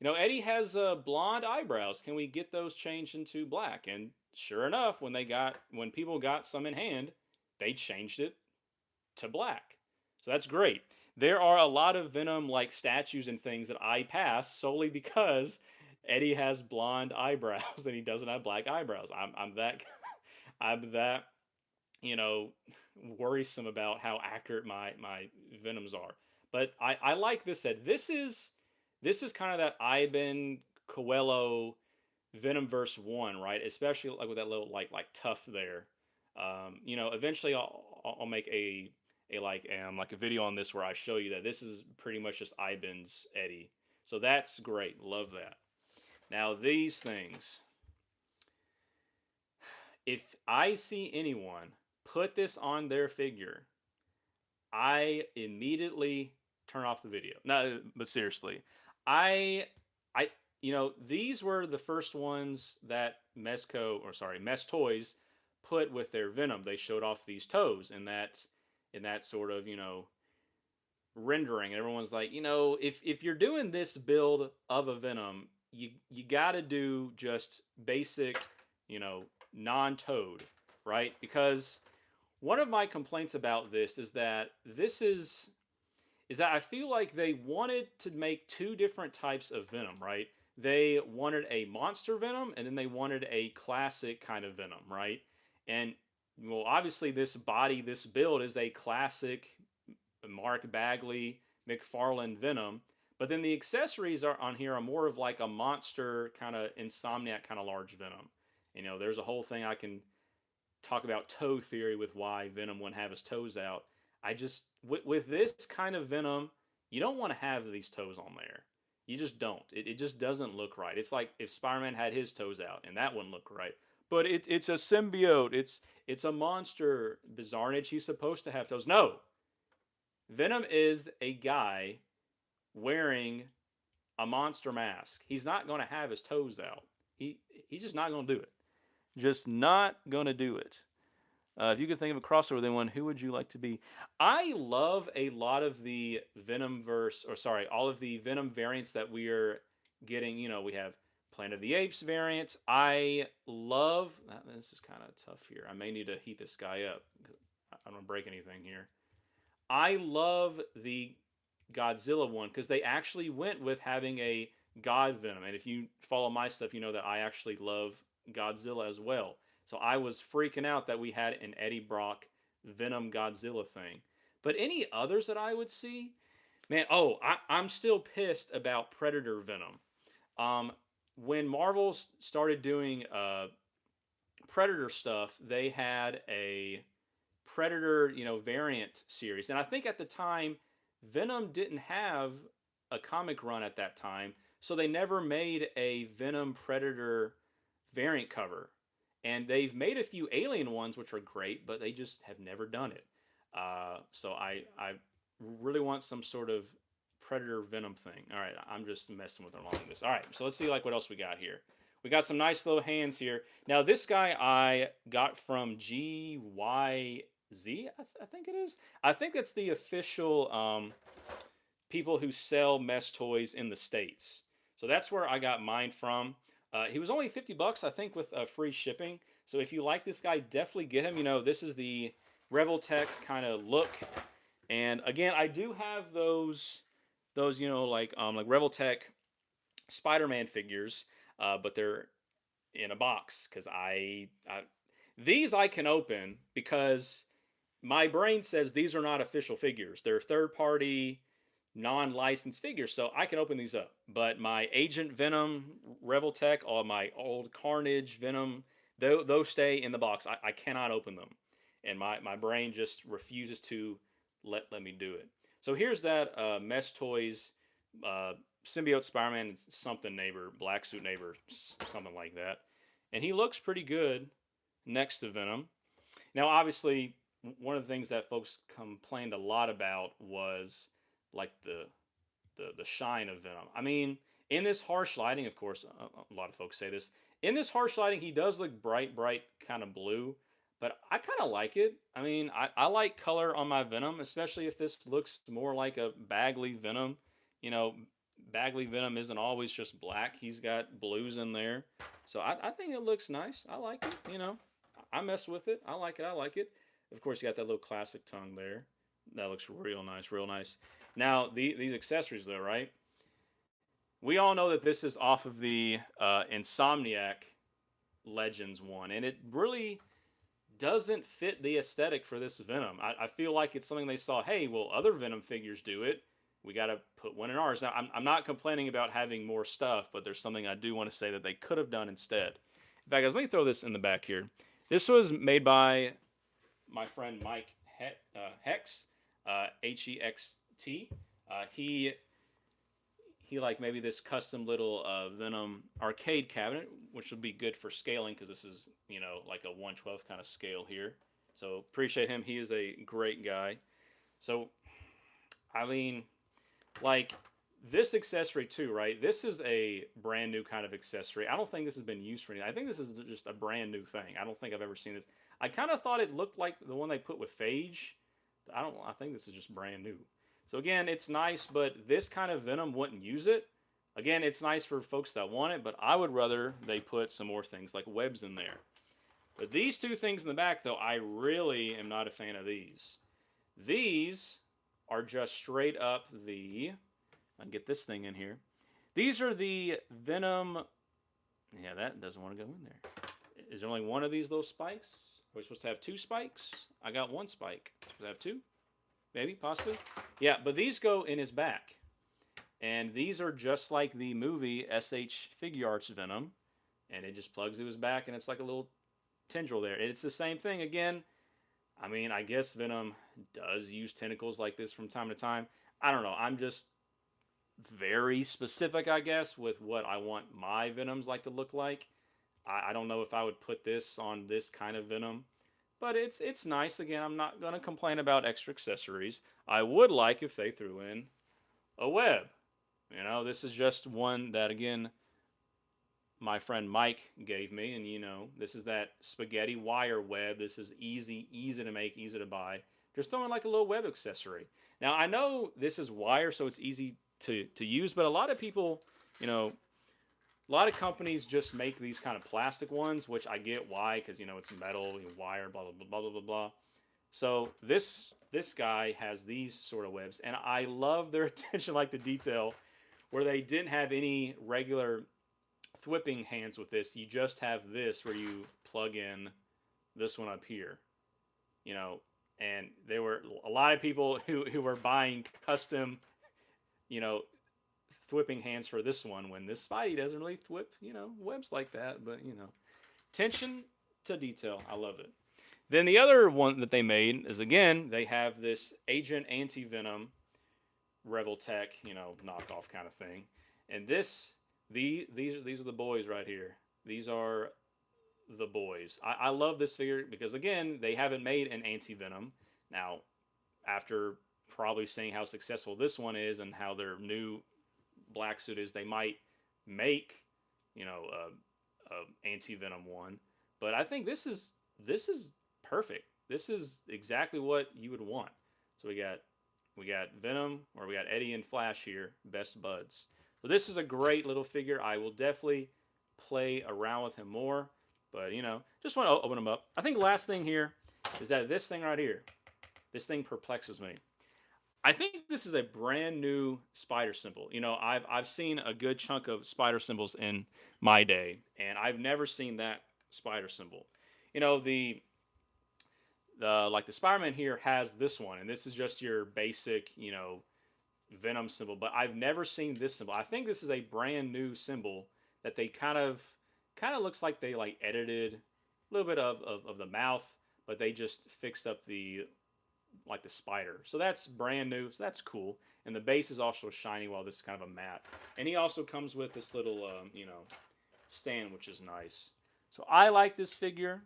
Eddie has blonde eyebrows. Can we get those changed into black? And sure enough, when people got some in hand, they changed it to black. So that's great. There are a lot of Venom like statues and things that I pass solely because Eddie has blonde eyebrows and he doesn't have black eyebrows. I'm that I'm that you know worrisome about how accurate my Venoms are. But I like this set. This is kind of that Ivan Coelho Venomverse one, right? Especially like with that little like tough there. Eventually I'll make like a video on this where I show you that this is pretty much just Ivan's Eddie. So that's great. Love that. Now these things, if I see anyone put this on their figure, I immediately turn off the video. No, but seriously, I, I, these were the first ones that Mesh Toys put with their Venom. They showed off these toes in that sort of rendering. And everyone's like, if you're doing this build of a Venom, you got to do just basic, non-toed, right? Because one of my complaints about this is that I feel like they wanted to make two different types of Venom, right? They wanted a monster Venom and then they wanted a classic kind of Venom, right? And well, obviously this build is a classic Mark Bagley McFarlane Venom, but then the accessories are on here are more of like a monster kind of Insomniac kind of large Venom. There's a whole thing I can talk about toe theory with why Venom wouldn't have his toes out. I just with this kind of Venom, you don't want to have these toes on there. You just don't. It just doesn't look right. It's like if Spider-Man had his toes out, and that wouldn't look right. But it's a symbiote. It's a monster. Bizarnage. He's supposed to have toes. No, Venom is a guy wearing a monster mask. He's not going to have his toes out. He he's just not going to do it. Just not going to do it. If you could think of a crossover, then one, who would you like to be? I love a lot of the Venom verse, or sorry, all of the Venom variants that we are getting. You know, we have Planet of the Apes variant. I love. This is kind of tough here. I may need to heat this guy up. I don't want to break anything here. I love the Godzilla one because they actually went with having a God Venom. And if you follow my stuff, you know that I actually love Godzilla as well. So I was freaking out that we had an Eddie Brock Venom Godzilla thing. But any others that I would see, man, I'm still pissed about Predator Venom. Um, when Marvel started doing Predator stuff, they had a Predator, variant series. And I think at the time, Venom didn't have a comic run at that time, so they never made a Venom Predator variant cover. And they've made a few Alien ones, which are great, but they just have never done it. So I really want some sort of Predator Venom thing. All right, I'm just messing with along this. All right, so let's see like what else we got here. We got some nice little hands here. Now this guy I got from GYZ, I think it is. I think it's the official people who sell mesh toys in the states. So that's where I got mine from. He was only $50, I think, with free shipping. So if you like this guy, definitely get him. You know, this is the Revoltech kind of look. And again, I do have those like Revoltech Spider-Man figures, but they're in a box because I these I can open because my brain says these are not official figures. They're third-party, non-licensed figures, so I can open these up. But my Agent Venom, Revoltech, or my old Carnage Venom, those stay in the box. I cannot open them, and my brain just refuses to let me do it. So here's that Mesh Toys uh, symbiote Spider-Man something neighbor, black suit neighbor, something like that, and he looks pretty good next to Venom. Now, obviously, one of the things that folks complained a lot about was like the shine of Venom. I mean, in this harsh lighting, of course, a lot of folks say this. In this harsh lighting, he does look bright, kind of blue, but I kind of like it. I mean, I like color on my Venom, especially if this looks more like a Bagley Venom. You know, Bagley Venom isn't always just black. He's got blues in there. So I think it looks nice. I like it. I mess with it. I like it. I like it. Of course, you got that little classic tongue there. That looks real nice, real nice. Now, these accessories, though, right? We all know that this is off of the Insomniac Legends one, and it really doesn't fit the aesthetic for this Venom. I feel like it's something they saw, hey, well, other Venom figures do it. We got to put one in ours. Now, I'm not complaining about having more stuff, but there's something I do want to say that they could have done instead. In fact, guys, let me throw this in the back here. This was made by my friend Mike Hex, Hext. He like maybe this custom little Venom arcade cabinet, which would be good for scaling because this is like a 1/12 kind of scale here. So appreciate him. He is a great guy. So I mean, like this accessory too, right? This is a brand new kind of accessory. I don't think this has been used for anything. I think this is just a brand new thing. I don't think I've ever seen this. I kind of thought it looked like the one they put with Phage. I think this is just brand new. So again, it's nice, but this kind of Venom wouldn't use it. Again, it's nice for folks that want it, but I would rather they put some more things like webs in there. But these two things in the back, though, I really am not a fan of these. These are just straight up the... I can get this thing in here. These are the Venom... Yeah, that doesn't want to go in there. Is there only one of these little spikes? Are we supposed to have two spikes? I got one spike. Supposed to have two? Maybe, possibly. Yeah, but these go in his back. And these are just like the movie SH Figuarts Venom. And it just plugs to his back, and it's like a little tendril there. It's the same thing again. I mean, I guess Venom does use tentacles like this from time to time. I don't know. I'm just very specific, I guess, with what I want my Venoms like to look like. I don't know if I would put this on this kind of Venom. but it's nice. Again, I'm not gonna complain about extra accessories. I would like if they threw in a web. This is just one that again my friend Mike gave me, and this is that spaghetti wire web. This is easy to make, easy to buy. Just throwing like a little web accessory. Now I know this is wire, so it's easy to use, but a lot of people, you know, a lot of companies just make these kind of plastic ones, which I get why, because it's metal, wire, blah blah blah blah blah blah. So this guy has these sort of webs, and I love their attention, like the detail, where they didn't have any regular thwipping hands with this. You just have this where you plug in this one up here, you know, and there were a lot of people who were buying custom, you know, thwipping hands for this one when this Spidey doesn't really thwip, webs like that. But, attention to detail. I love it. Then the other one that they made is, again, they have this Agent Anti-Venom Reveltech, knockoff kind of thing. And these are the boys right here. These are the boys. I love this figure because, again, they haven't made an Anti-Venom. Now, after probably seeing how successful this one is and how their new black suit is, they might make, a Anti-Venom one. But I think this is perfect. This is exactly what you would want. So we got Venom, or we got Eddie and Flash here, best buds. So this is a great little figure. I will definitely play around with him more, but just want to open him up. I think the last thing here is that this thing right here, this thing perplexes me. I think this is a brand new spider symbol. I've seen a good chunk of spider symbols in my day, and I've never seen that spider symbol. Like the Spider-Man here has this one, and this is just your basic, Venom symbol. But I've never seen this symbol. I think this is a brand new symbol that they kind of looks like they like edited a little bit of the mouth, but they just fixed up the spider. So that's brand new. So that's cool. And the base is also shiny, while this is kind of a matte. And he also comes with this little stand, which is nice. So I like this figure.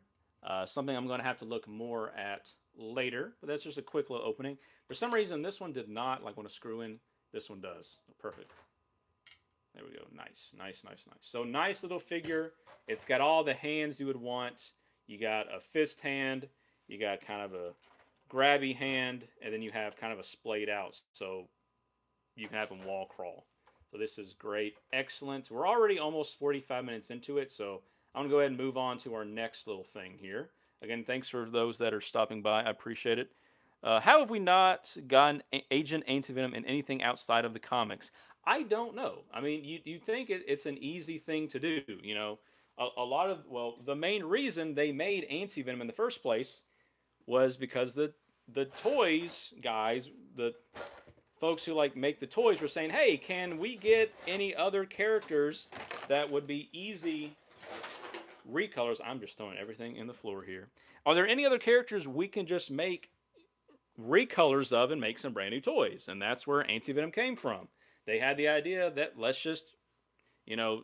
Something I'm going to have to look more at later, but that's just a quick little opening. For some reason, this one did not want to screw in. This one does. Perfect. There we go. Nice, nice, nice, nice. So nice little figure. It's got all the hands you would want. You got a fist hand. You got kind of a grabby hand, and then you have kind of a splayed out, so you can have him wall crawl. So this is great. Excellent. We're already almost 45 minutes into it, so I'm going to go ahead and move on to our next little thing here. Again, thanks for those that are stopping by. I appreciate it. How have we not gotten Agent Anti-Venom in anything outside of the comics? I don't know. I mean, you think it's an easy thing to do, A lot of, well, the main reason they made Anti-Venom in the first place was because the toys guys, the folks who make the toys, were saying, hey, can we get any other characters that would be easy recolors? I'm just throwing everything in the floor here. Are there any other characters we can just make recolors of and make some brand new toys? And that's where Anti-Venom came from. They had the idea that let's just,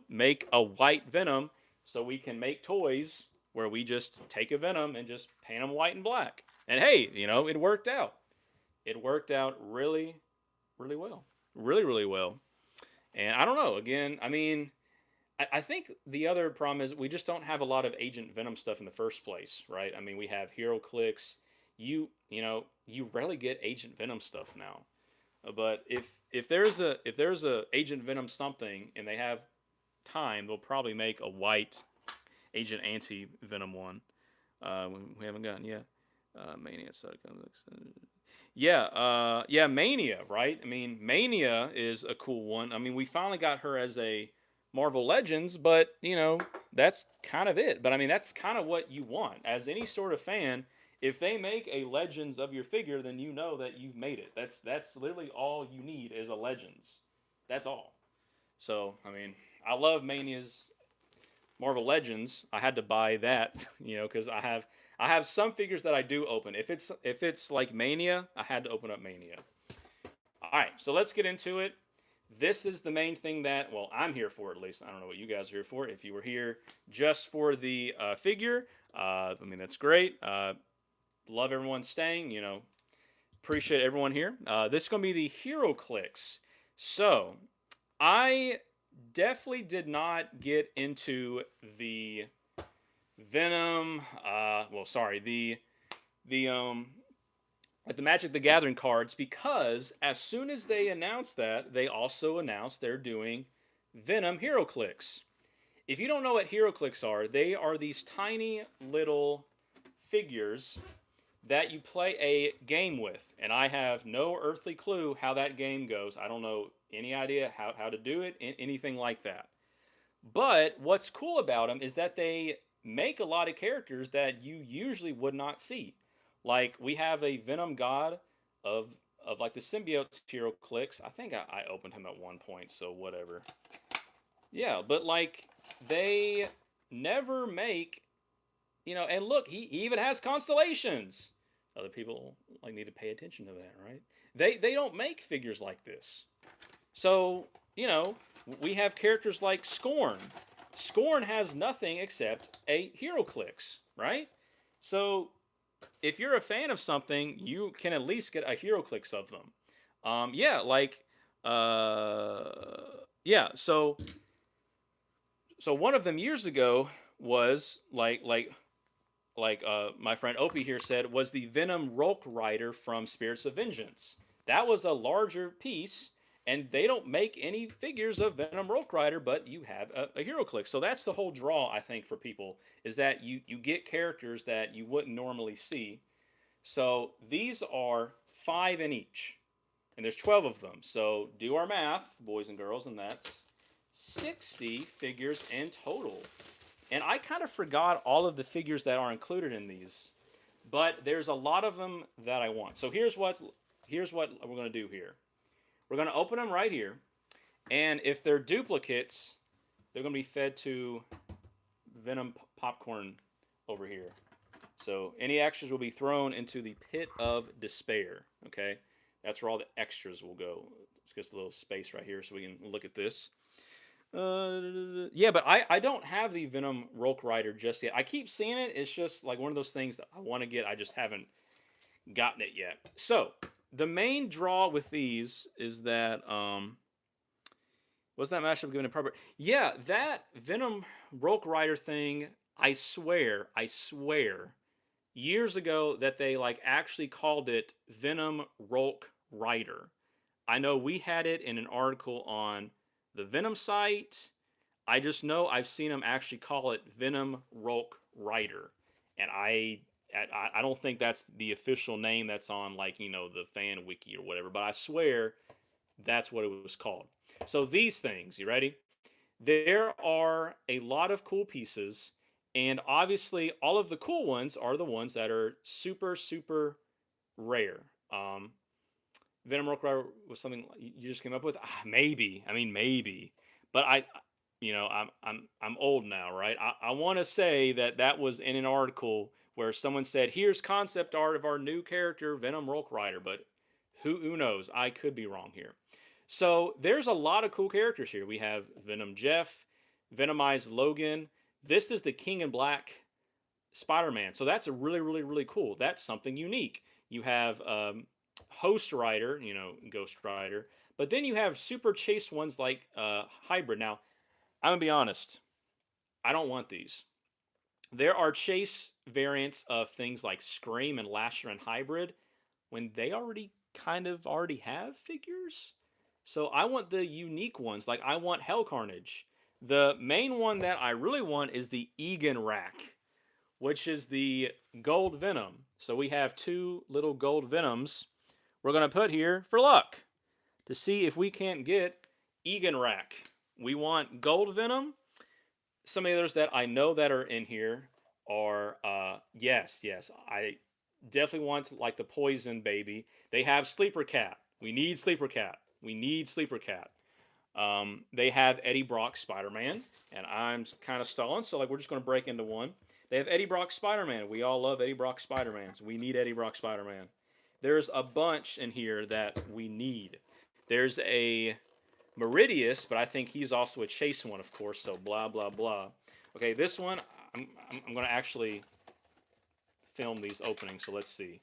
make a white Venom so we can make toys where we just take a Venom and just paint them white and black. And hey, it worked out. It worked out really, really well. Really, really well. And I don't know. Again, I mean, I think the other problem is we just don't have a lot of Agent Venom stuff in the first place, right? I mean, we have Heroclix. You rarely get Agent Venom stuff now. But if there's a Agent Venom something and they have time, they'll probably make a white Agent Anti-Venom one. We haven't gotten yet. Mania yeah, Mania, right? I mean, Mania is a cool one. I mean, we finally got her as a Marvel Legends, but that's kind of it. But I mean, that's kind of what you want as any sort of fan. If they make a Legends of your figure, then you know that you've made it. That's literally all you need is a Legends. That's all. So I mean, I love Mania's Marvel Legends. I had to buy that, because I have some figures that I do open. If it's like Mania, I had to open up Mania. All right, so let's get into it. This is the main thing that, well, I'm here for, at least. I don't know what you guys are here for. If you were here just for the figure, I mean, that's great. love everyone staying. Appreciate everyone here. This is going to be the Heroclix. So, I definitely did not get into the Venom. Well, sorry, the at the Magic the Gathering cards, because as soon as they announced that, they also announced they're doing Venom Heroclix. If you don't know what Heroclix are, they are these tiny little figures that you play a game with. And I have no earthly clue how that game goes. I don't know any idea how to do it, anything like that. But what's cool about them is that they make a lot of characters that you usually would not see. Like we have a Venom God of like the symbiote Heroclix. I think I opened him at one point, so whatever. Yeah, but like they never make, and look, he even has constellations. Other people like need to pay attention to that, right? They don't make figures like this. So, we have characters like Scorn. Scorn has nothing except a Heroclix, right? So, if you're a fan of something, you can at least get a Heroclix of them. Yeah, like, yeah. So one of them years ago was like my friend Opie here said, was the Venom Rolk Rider from Spirits of Vengeance. That was a larger piece, and they don't make any figures of Venom Rolk Rider, but you have a HeroClix. So that's the whole draw, I think, for people, is that you get characters that you wouldn't normally see. So these are 5 in each, and there's 12 of them. So do our math, boys and girls, and that's 60 figures in total. And I kind of forgot all of the figures that are included in these, but there's a lot of them that I want. So here's what we're going to do here. We're going to open them right here, and if they're duplicates, they're going to be fed to Venom Popcorn over here. So any extras will be thrown into the pit of despair. Okay, that's where all the extras will go. Let's get a little space right here so we can look at this. Yeah, but I don't have the Venom Rolk Rider just yet. I keep seeing it. It's just like one of those things that I want to get. I just haven't gotten it yet. So the main draw with these is that was that mashup given a proper? Yeah, that Venom Rolk Rider thing. I swear, years ago that they like actually called it Venom Rolk Rider. I know we had it in an article on the Venom site. I just know I've seen them actually call it Venom Rolk Rider, and I don't think that's the official name that's on like the fan wiki or whatever. But I swear that's what it was called. So these things, you ready? There are a lot of cool pieces, and obviously all of the cool ones are the ones that are super rare. Venom Rock Rider was something you just came up with? Maybe. I mean, maybe. But I'm old now, right? I want to say that was in an article where someone said, "Here's concept art of our new character, Venom Rock Rider." But who knows? I could be wrong here. So there's a lot of cool characters here. We have Venom Jeff, Venomized Logan. This is the King in Black Spider-Man. So that's a really cool. That's something unique. You have Host Rider, Ghost Rider. But then you have super chase ones like Hybrid. Now, I'm going to be honest. I don't want these. There are chase variants of things like Scream and Lasher and Hybrid when they already have figures. So I want the unique ones. Like I want Hell Carnage. The main one that I really want is the Egan Rack, which is the gold Venom. So we have 2 little gold Venoms we're going to put here for luck to see if we can't get Egan Rack. We want gold Venom. Some of the others that I know that are in here are, yes, I definitely want like the Poison Baby. They have Sleeper Cat. We need Sleeper Cat. They have Eddie Brock Spider-Man, and I'm kind of stalling, so like we're just going to break into one. They have Eddie Brock Spider-Man. We all love Eddie Brock Spider-Mans. We need Eddie Brock Spider-Man. There's a bunch in here that we need. There's a Meridius, but I think he's also a chase one, of course, so blah. Okay, this one, I'm going to actually film these openings, so let's see.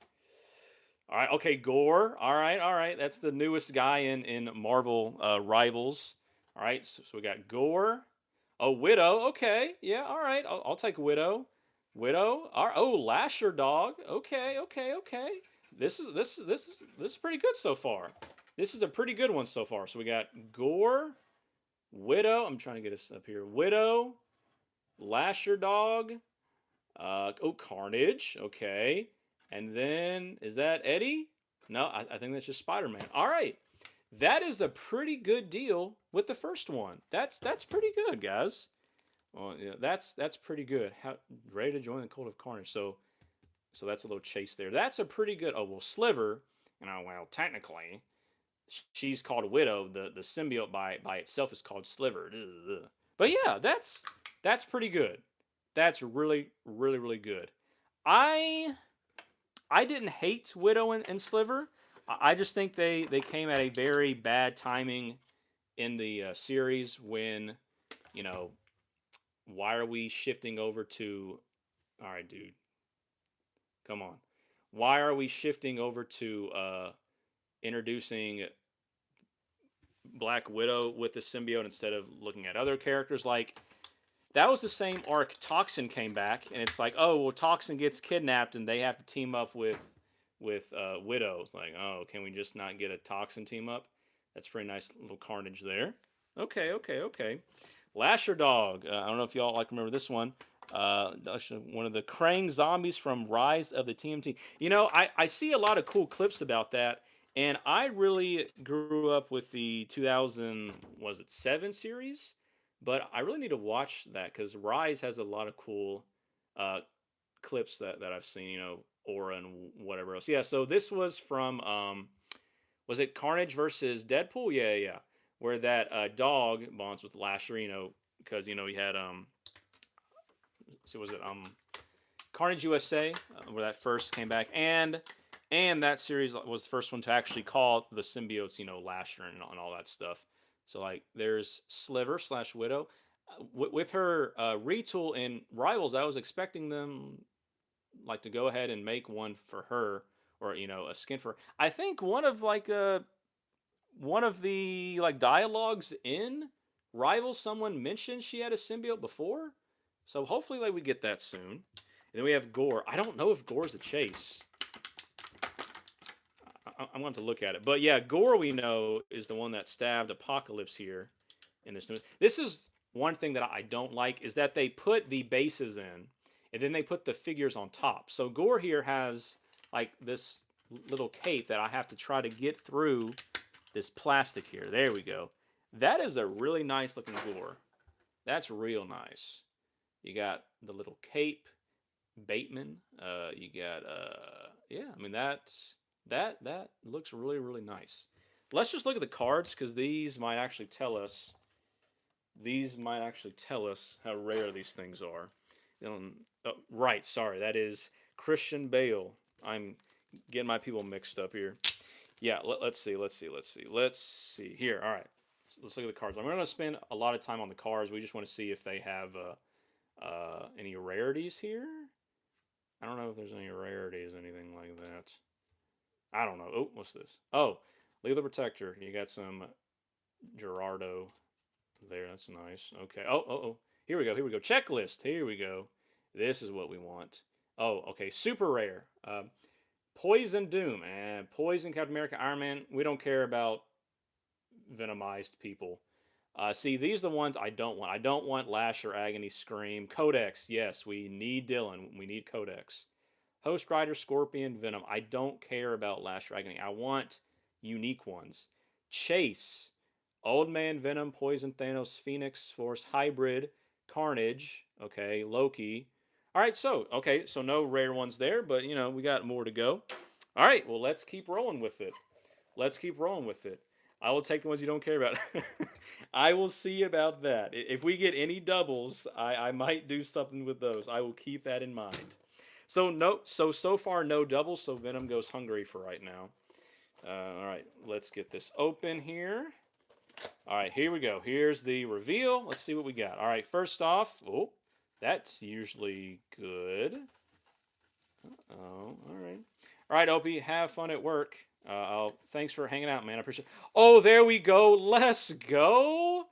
All right, okay, Gore. All right, all right. That's the newest guy in Marvel Rivals. All right, so we got Gore. Oh, Widow. Okay, yeah. All right, I'll take Widow. Widow. All right. Oh, Lasher Dog. Okay, okay, okay. This is pretty good so far. This is a pretty good one so far. So we got Gore, Widow. I'm trying to get us up here. Widow, Lasher Dog. Oh, Carnage. Okay. And then, is that Eddie? No, I think that's just Spider-Man. All right. That is a pretty good deal with the first one. That's pretty good, guys. Well, yeah, that's pretty good. How ready to join the cult of Carnage? So that's a little chase there. That's a pretty good. Oh well, Sliver. Well, technically, she's called Widow. The symbiote by itself is called Sliver. Ugh. But yeah, that's pretty good. That's really good. I I didn't hate Widow and Sliver. I just think they came at a very bad timing in the series when you know why are we shifting over to all right, dude, come on. Why are we shifting over to introducing Black Widow with the symbiote instead of looking at other characters? Like that was the same arc. Toxin came back, and it's like, oh well, Toxin gets kidnapped, and they have to team up with Widow. It's like, oh, can we just not get a Toxin team up? That's pretty nice little Carnage there. Okay, okay, okay. Lasher Dog. I don't know if y'all like remember this one. One of the Krang zombies from Rise of the TMT. You know, I see a lot of cool clips about that, and I really grew up with the 2000 was it 7 series, but I really need to watch that because Rise has a lot of cool uh, clips that I've seen. You know, Aura and whatever else. Yeah, so this was from was it Carnage versus Deadpool? Yeah, yeah, where that dog bonds with Lasher. You know, because you know he had so was it Carnage USA where that first came back and that series was the first one to actually call the symbiotes you know Lasher and all that stuff. So like there's Sliver slash Widow. With her retool in Rivals, I was expecting them like to go ahead and make one for her or you know a skin for her. I think one of the like dialogues in Rivals someone mentioned she had a symbiote before. So hopefully like we get that soon. And then we have Gore. I don't know if Gore's a chase. I'm going to look at it. But yeah, Gore we know is the one that stabbed Apocalypse here in this. This is one thing that I don't like is that they put the bases in and then they put the figures on top. So Gore here has like this little cape that I have to try to get through this plastic here. There we go. That is a really nice looking Gore. That's real nice. You got the little cape, Bateman. You got yeah. I mean that looks really nice. Let's just look at the cards because these might actually tell us. These might actually tell us how rare these things are. Right, sorry, that is Christian Bale. I'm getting my people mixed up here. Yeah, let's see. Here, all right. So let's look at the cards. I'm going to spend a lot of time on the cards. We just want to see if they have any rarities here. I don't know if there's any rarities, anything like that. I don't know. Oh, what's this? Oh, Leave the Protector. You got some Gerardo there. That's nice. Okay. Oh. Here we go. Checklist. Here we go. This is what we want. Oh, okay. Super rare. Poison Doom and Poison Captain America, Iron Man. We don't care about venomized people. See, these are the ones I don't want. I don't want Lasher, Agony, Scream, Codex. Yes, we need Dylan. We need Codex. Host Rider, Scorpion, Venom. I don't care about Lasher, Agony. I want unique ones. Chase, Old Man, Venom, Poison, Thanos, Phoenix, Force, Hybrid, Carnage. Okay, Loki. All right, so no rare ones there, but you know we got more to go. All right, well let's keep rolling with it. I will take the ones you don't care about. I will see about that. If we get any doubles, I might do something with those. I will keep that in mind. So far no doubles. So Venom goes hungry for right now. All right, let's get this open here. All right, here we go. Here's the reveal. Let's see what we got. All right, first off, oh, that's usually good. Oh, all right. All right, Opie, have fun at work. Thanks for hanging out, man. I appreciate. Oh, there we go. Let's go.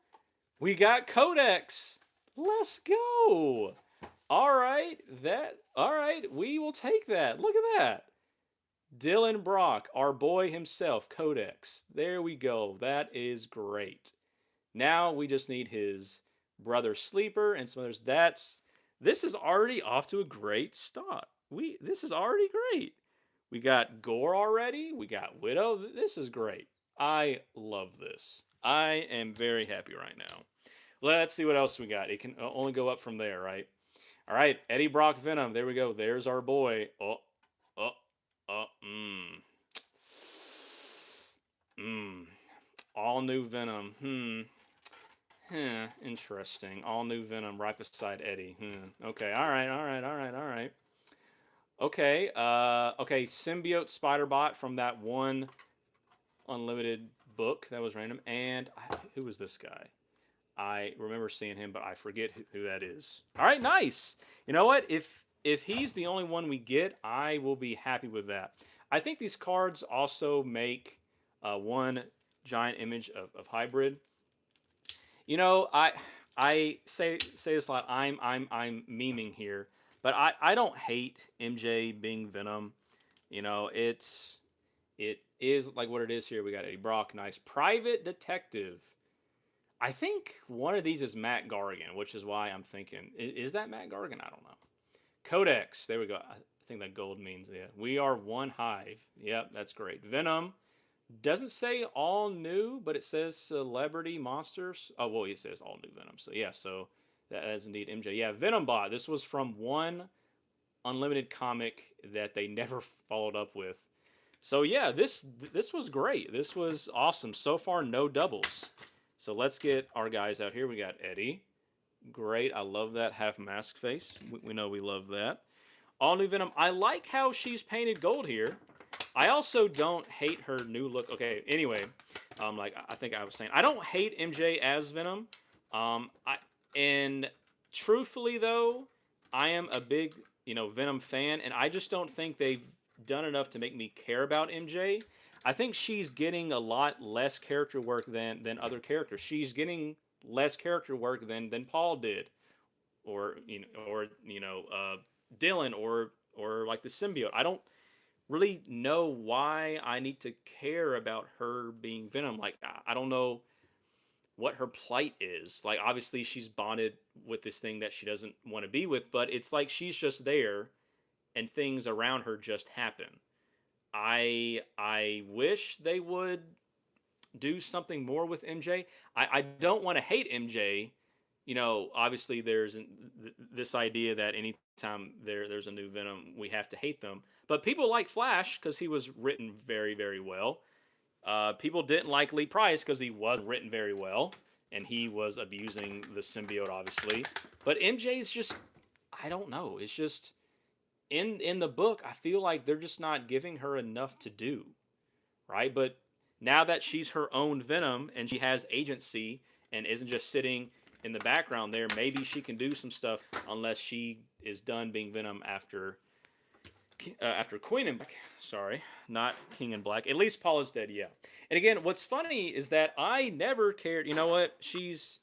We got Codex. Let's go. All right, that. All right, we will take that. Look at that. Dylan Brock, our boy himself, Codex. There we go. That is great. Now we just need his brother Sleeper and some others. This is already off to a great start. This is already great. We got Gore already. We got Widow. This is great. I love this. I am very happy right now. Let's see what else we got. It can only go up from there, right? All right, Eddie Brock Venom. There we go. There's our boy. Oh, mmm. Mmm. All new Venom. Interesting. All new Venom right beside Eddie. Okay. All right. All right. All right. All right. Okay. Okay. Symbiote Spider-Bot from that one unlimited book that was random. And who was this guy? I remember seeing him, but I forget who that is. All right. Nice. You know what? If he's the only one we get, I will be happy with that. I think these cards also make one giant image of hybrid. You know, I say this a lot. I'm memeing here, but I don't hate MJ being Venom. You know, it is like what it is here. We got Eddie Brock, nice private detective. I think one of these is Matt Gargan, which is why I'm thinking, is that Matt Gargan? I don't know. Codex, there we go. I think that gold means, yeah. We are one hive. Yep, that's great. Venom, doesn't say all new, but it says celebrity monsters. Oh, well, it says all new Venom. So, yeah, so that is indeed MJ. Yeah, Venom Bot. This was from one unlimited comic that they never followed up with. So, yeah, this was great. This was awesome. So far, no doubles. So, let's get our guys out here. We got Eddie. Great. I love that half mask face. We know we love that. All new Venom. I like how she's painted gold here. I also don't hate her new look. Okay, anyway, like I think I was saying, I don't hate MJ as Venom. I and truthfully though, I am a big Venom fan, and I just don't think they've done enough to make me care about MJ. I think she's getting a lot less character work than other characters. She's getting less character work than Paul did, or Dylan, or like the symbiote. I don't really know why I need to care about her being Venom. Like, I don't know what her plight is. Like, obviously, she's bonded with this thing that she doesn't want to be with, but it's like she's just there and things around her just happen. I wish they would do something more with MJ. I don't want to hate MJ. Obviously there's this idea that anytime there's a new Venom, we have to hate them. But people like Flash because he was written very, very well. People didn't like Lee Price because he wasn't written very well, and he was abusing the symbiote, obviously. But MJ's just, I don't know. It's just in the book, I feel like they're just not giving her enough to do, right? But now that she's her own Venom and she has agency and isn't just sitting in the background there, maybe she can do some stuff. Unless she is done being Venom after Queen and Black. Sorry, not King and Black. At least Paul is dead. Yeah. And again, what's funny is that I never cared. You know what? She's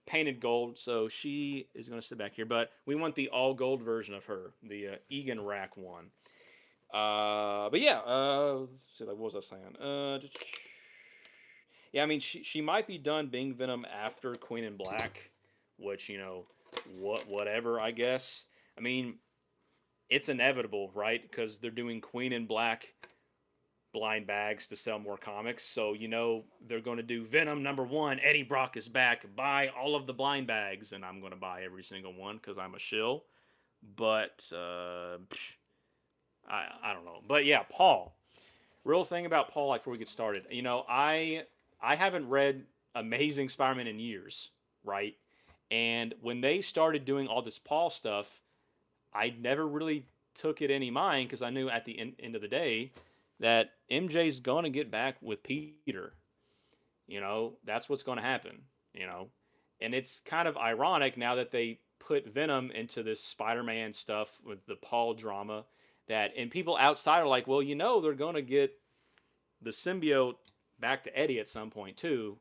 painted gold, so she is going to sit back here. But we want the all gold version of her, the Egan Rack one. But yeah, let's see, like, what was I saying? Yeah, I mean, she might be done being Venom after Queen in Black, which whatever, I guess. I mean, it's inevitable, right? Because they're doing Queen in Black blind bags to sell more comics, so they're going to do Venom #1. Eddie Brock is back. Buy all of the blind bags, and I'm going to buy every single one because I'm a shill. But I don't know. But yeah, Paul. Real thing about Paul, like before we get started, I haven't read Amazing Spider-Man in years, right? And when they started doing all this Paul stuff, I never really took it any mind because I knew at the end of the day that MJ's going to get back with Peter. That's what's going to happen. And it's kind of ironic now that they put Venom into this Spider-Man stuff with the Paul drama and people outside are like, well, they're going to get the symbiote back to Eddie at some point too.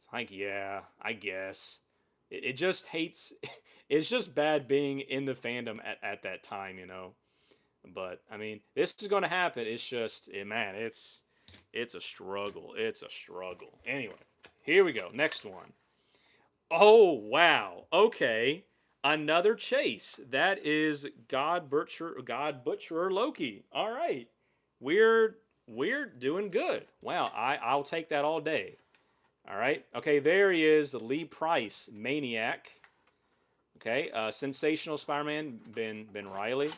It's like, yeah, I guess. It just hates. It's just bad being in the fandom at that time. But I mean, this is going to happen. It's just, man, it's a struggle. It's a struggle. Anyway, here we go. Next one. Oh wow. Okay. Another chase. That is God Butcherer Loki. All right. We're doing good. Wow, I'll take that all day. All right. Okay, there he is, the Lee Price Maniac. Okay, Sensational Spider-Man Ben Riley.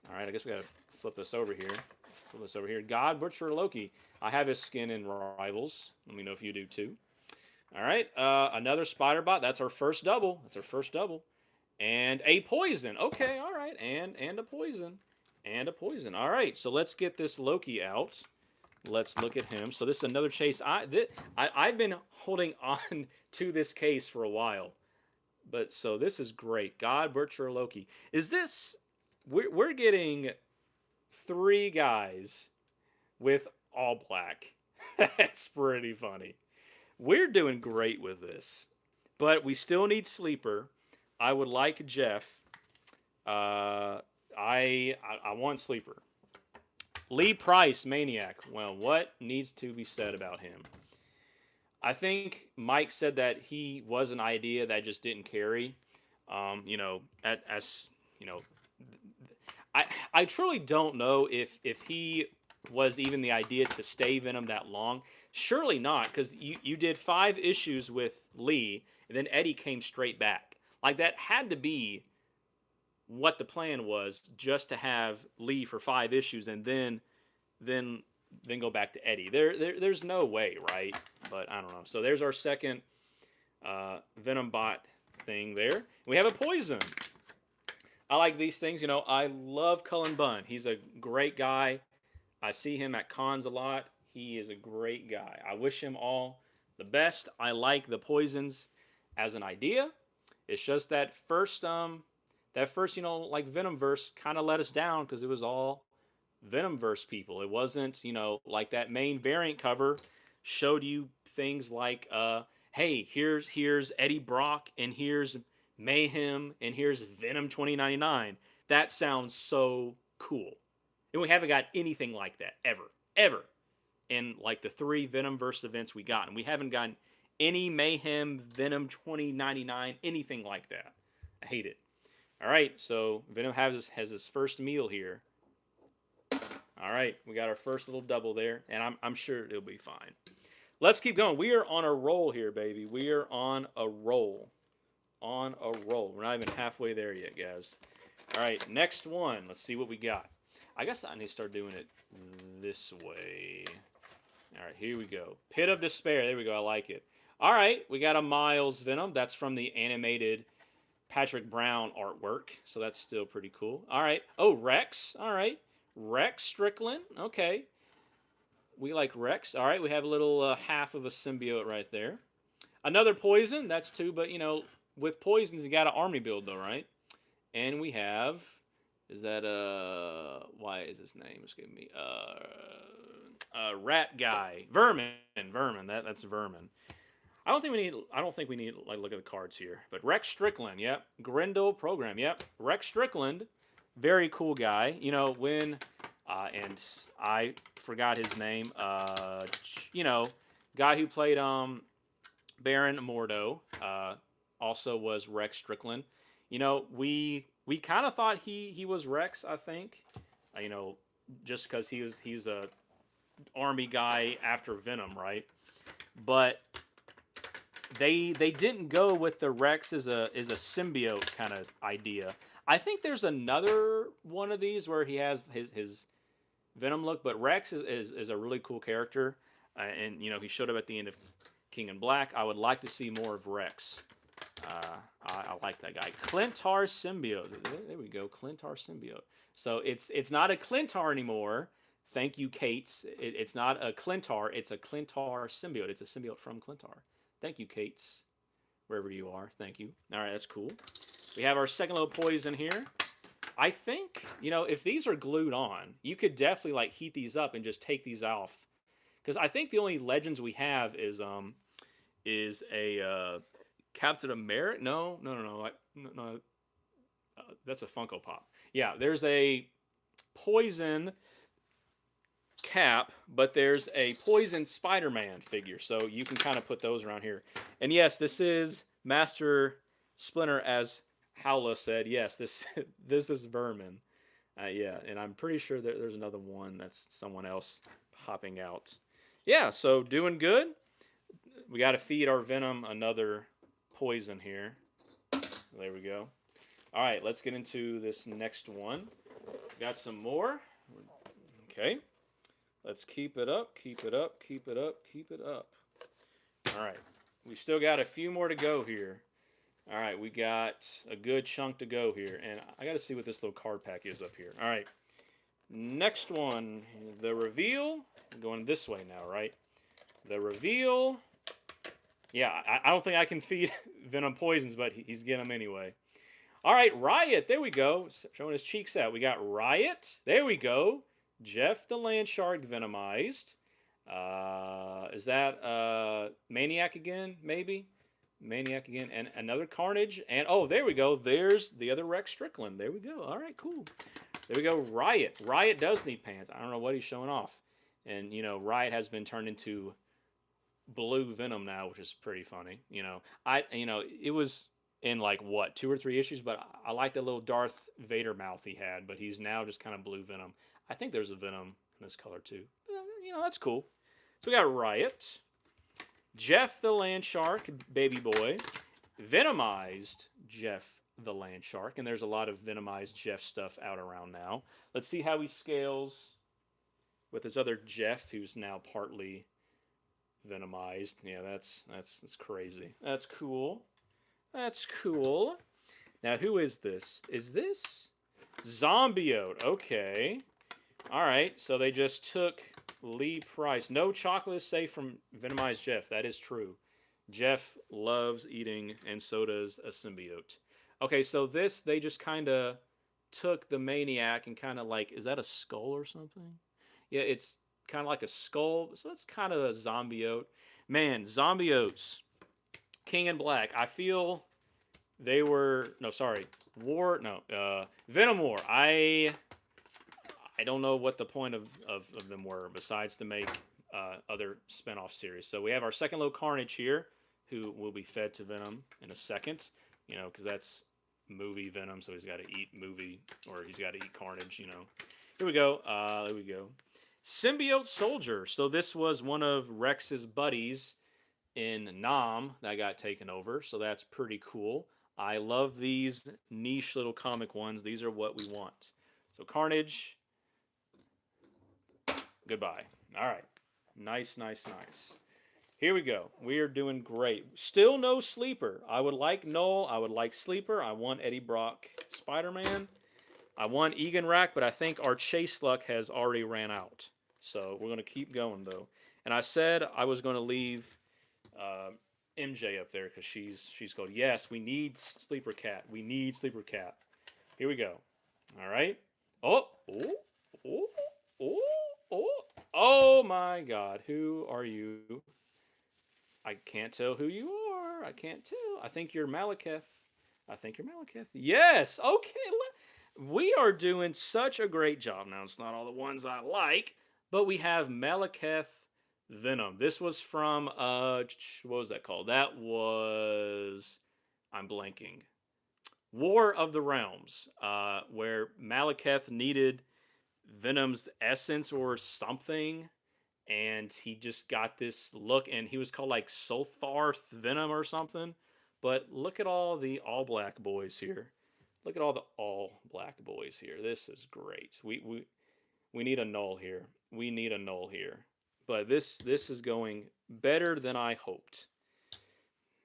All right, I guess we gotta flip this over here. Flip this over here. God Butcher Loki. I have his skin in Rivals. Let me know if you do too. All right, another Spider Bot. That's our first double. That's our first double. And a poison. Okay, all right, and a poison, and a poison. All right, so let's get this Loki out. Let's look at him. So this is another chase. I've been holding on to this case for a while, but so this is great. God Butcher Loki. Is this? We're getting 3 guys with all black. That's pretty funny. We're doing great with this, but we still need Sleeper. I would like Jeff. I want Sleeper. Lee Price, Maniac. Well, what needs to be said about him? I think Mike said that he was an idea that just didn't carry. I truly don't know if he was even the idea to stay Venom that long. Surely not, because you did 5 issues with Lee, and then Eddie came straight back. Like, that had to be what the plan was, just to have Lee for 5 issues and then go back to Eddie. There's no way, right? But I don't know. So there's our second Venom bot thing there. We have a poison. I like these things. I love Cullen Bunn. He's a great guy. I see him at cons a lot. He is a great guy. I wish him all the best. I like the poisons as an idea. It's just that first like Venomverse kind of let us down because it was all Venomverse people. It wasn't, like that main variant cover showed you things like, hey, here's Eddie Brock, and here's Mayhem, and here's Venom 2099. That sounds so cool. And we haven't got anything like that ever. In like the 3 Venomverse events we got, and we haven't gotten any Mayhem, Venom 2099, anything like that. I hate it. All right, so Venom has his first meal here. All right, we got our first little double there, and I'm sure it'll be fine. Let's keep going. We are on a roll here, baby. We are on a roll. On a roll. We're not even halfway there yet, guys. All right, next one. Let's see what we got. I guess I need to start doing it this way. All right, here we go. Pit of Despair. There we go. I like it. All right, we got a Miles Venom. That's from the animated Patrick Brown artwork, so that's still pretty cool. All right. Oh, Rex. All right. Rex Strickland. Okay. We like Rex. All right, we have a little half of a symbiote right there. Another poison. That's 2, but, with poisons, you got an army build, though, right? And we have... Is that, why is his name escaping me? Rat guy. Vermin. That's Vermin. I don't think we need like look at the cards here. But Rex Strickland, yep. Grendel program, yep. Rex Strickland, very cool guy. When and I forgot his name. Guy who played Baron Mordo, also was Rex Strickland. We kind of thought he was Rex, I think. Just because he's a army guy after Venom, right? But they didn't go with the Rex as a symbiote kind of idea. I think there's another one of these where he has his Venom look, but Rex is a really cool character, and he showed up at the end of King in Black. I would like to see more of Rex. I like that guy. Clintar symbiote. There we go. Clintar symbiote. So it's not a Clintar anymore. Thank you, Kates. It's not a Clintar. It's a Clintar symbiote. It's a symbiote from Clintar. Thank you, Kates. Wherever you are. Thank you. All right, that's cool. We have our second little poison here. I think, you know, if these are glued on, you could definitely like heat these up and just take these off. Because I think the only legends we have is a Captain America. No. That's a Funko Pop. Yeah, there's a poison Cap, but there's a poison Spider-Man figure, so you can kind of put those around here. And yes, this is Master Splinter, as Howla said. Yes, this this is Vermin. Yeah, and I'm pretty sure that there's another one that's someone else popping out. Yeah, so doing good. We got to feed our Venom another poison here. There we go. All right, let's get into this next one. Got some more. Okay. Let's keep it up, keep it up, keep it up, keep it up. All right. We still got a few more to go here. All right, we got a good chunk to go here. And I got to see what this little card pack is up here. All right. Next one, the reveal. I'm going this way now, right? The reveal. Yeah, I don't think I can feed Venom poisons, but he's getting them anyway. All right, Riot. There we go. Showing his cheeks out. We got Riot. There we go. Jeff the Land Shark Venomized. Is that Maniac again? Maybe? Maniac again. And another Carnage. And oh, there we go. There's the other Rex Strickland. There we go. All right, cool. There we go. Riot. Riot does need pants. I don't know what he's showing off. And, you know, Riot has been turned into blue Venom now, which is pretty funny. It was in like what 2 or 3 issues, but I like the little Darth Vader mouth he had. But he's now just kind of blue Venom. I think there's a Venom in this color too. That's cool. So we got Riot, Jeff the Land Shark, baby boy, Venomized Jeff the Land Shark, and there's a lot of Venomized Jeff stuff out around now. Let's see how he scales with his other Jeff, who's now partly Venomized. Yeah, that's crazy. That's cool. That's cool. Now, who is this? Is this Zombiote? Okay. All right. So they just took Lee Price. No chocolate is safe from Venomized Jeff. That is true. Jeff loves eating, and so does a symbiote. Okay, so this, they just kind of took the Maniac and kind of like, is that a skull or something? Yeah, it's kind of like a skull. So it's kind of a zombiote. Man, zombiotes, King and Black. I feel they were Venom War. I don't know what the point of them were besides to make other spinoff series. So we have our second little Carnage here, who will be fed to Venom in a second. Because that's movie Venom, so he's got to eat movie, or he's got to eat Carnage. Here we go. There we go. Symbiote Soldier. So this was one of Rex's buddies in Nam that got taken over. So that's pretty cool. I love these niche little comic ones. These are what we want. So Carnage. Goodbye. All right. Nice. Here we go. We are doing great. Still no Sleeper. I would like Null. I would like Sleeper. I want Eddie Brock Spider-Man. I want Egan Rack, but I think our chase luck has already ran out. So we're going to keep going, though. And I said I was going to leave MJ up there because she's going, yes, we need Sleeper Cat. We need Sleeper Cat. Here we go. All right. Oh my God. Who are you? I can't tell who you are. I can't tell. I think you're Malekith. Yes. Okay. We are doing such a great job. Now, it's not all the ones I like, but we have Malekith Venom. This was from, what was that called? That was, I'm blanking. War of the Realms, where Malekith needed Venom's essence or something, and he just got this look, and he was called like Soltharth Venom or something. But look at all the all black boys here. Look at all the all black boys here. This is great. We need a Null here. We need a Null here. But this is going better than I hoped.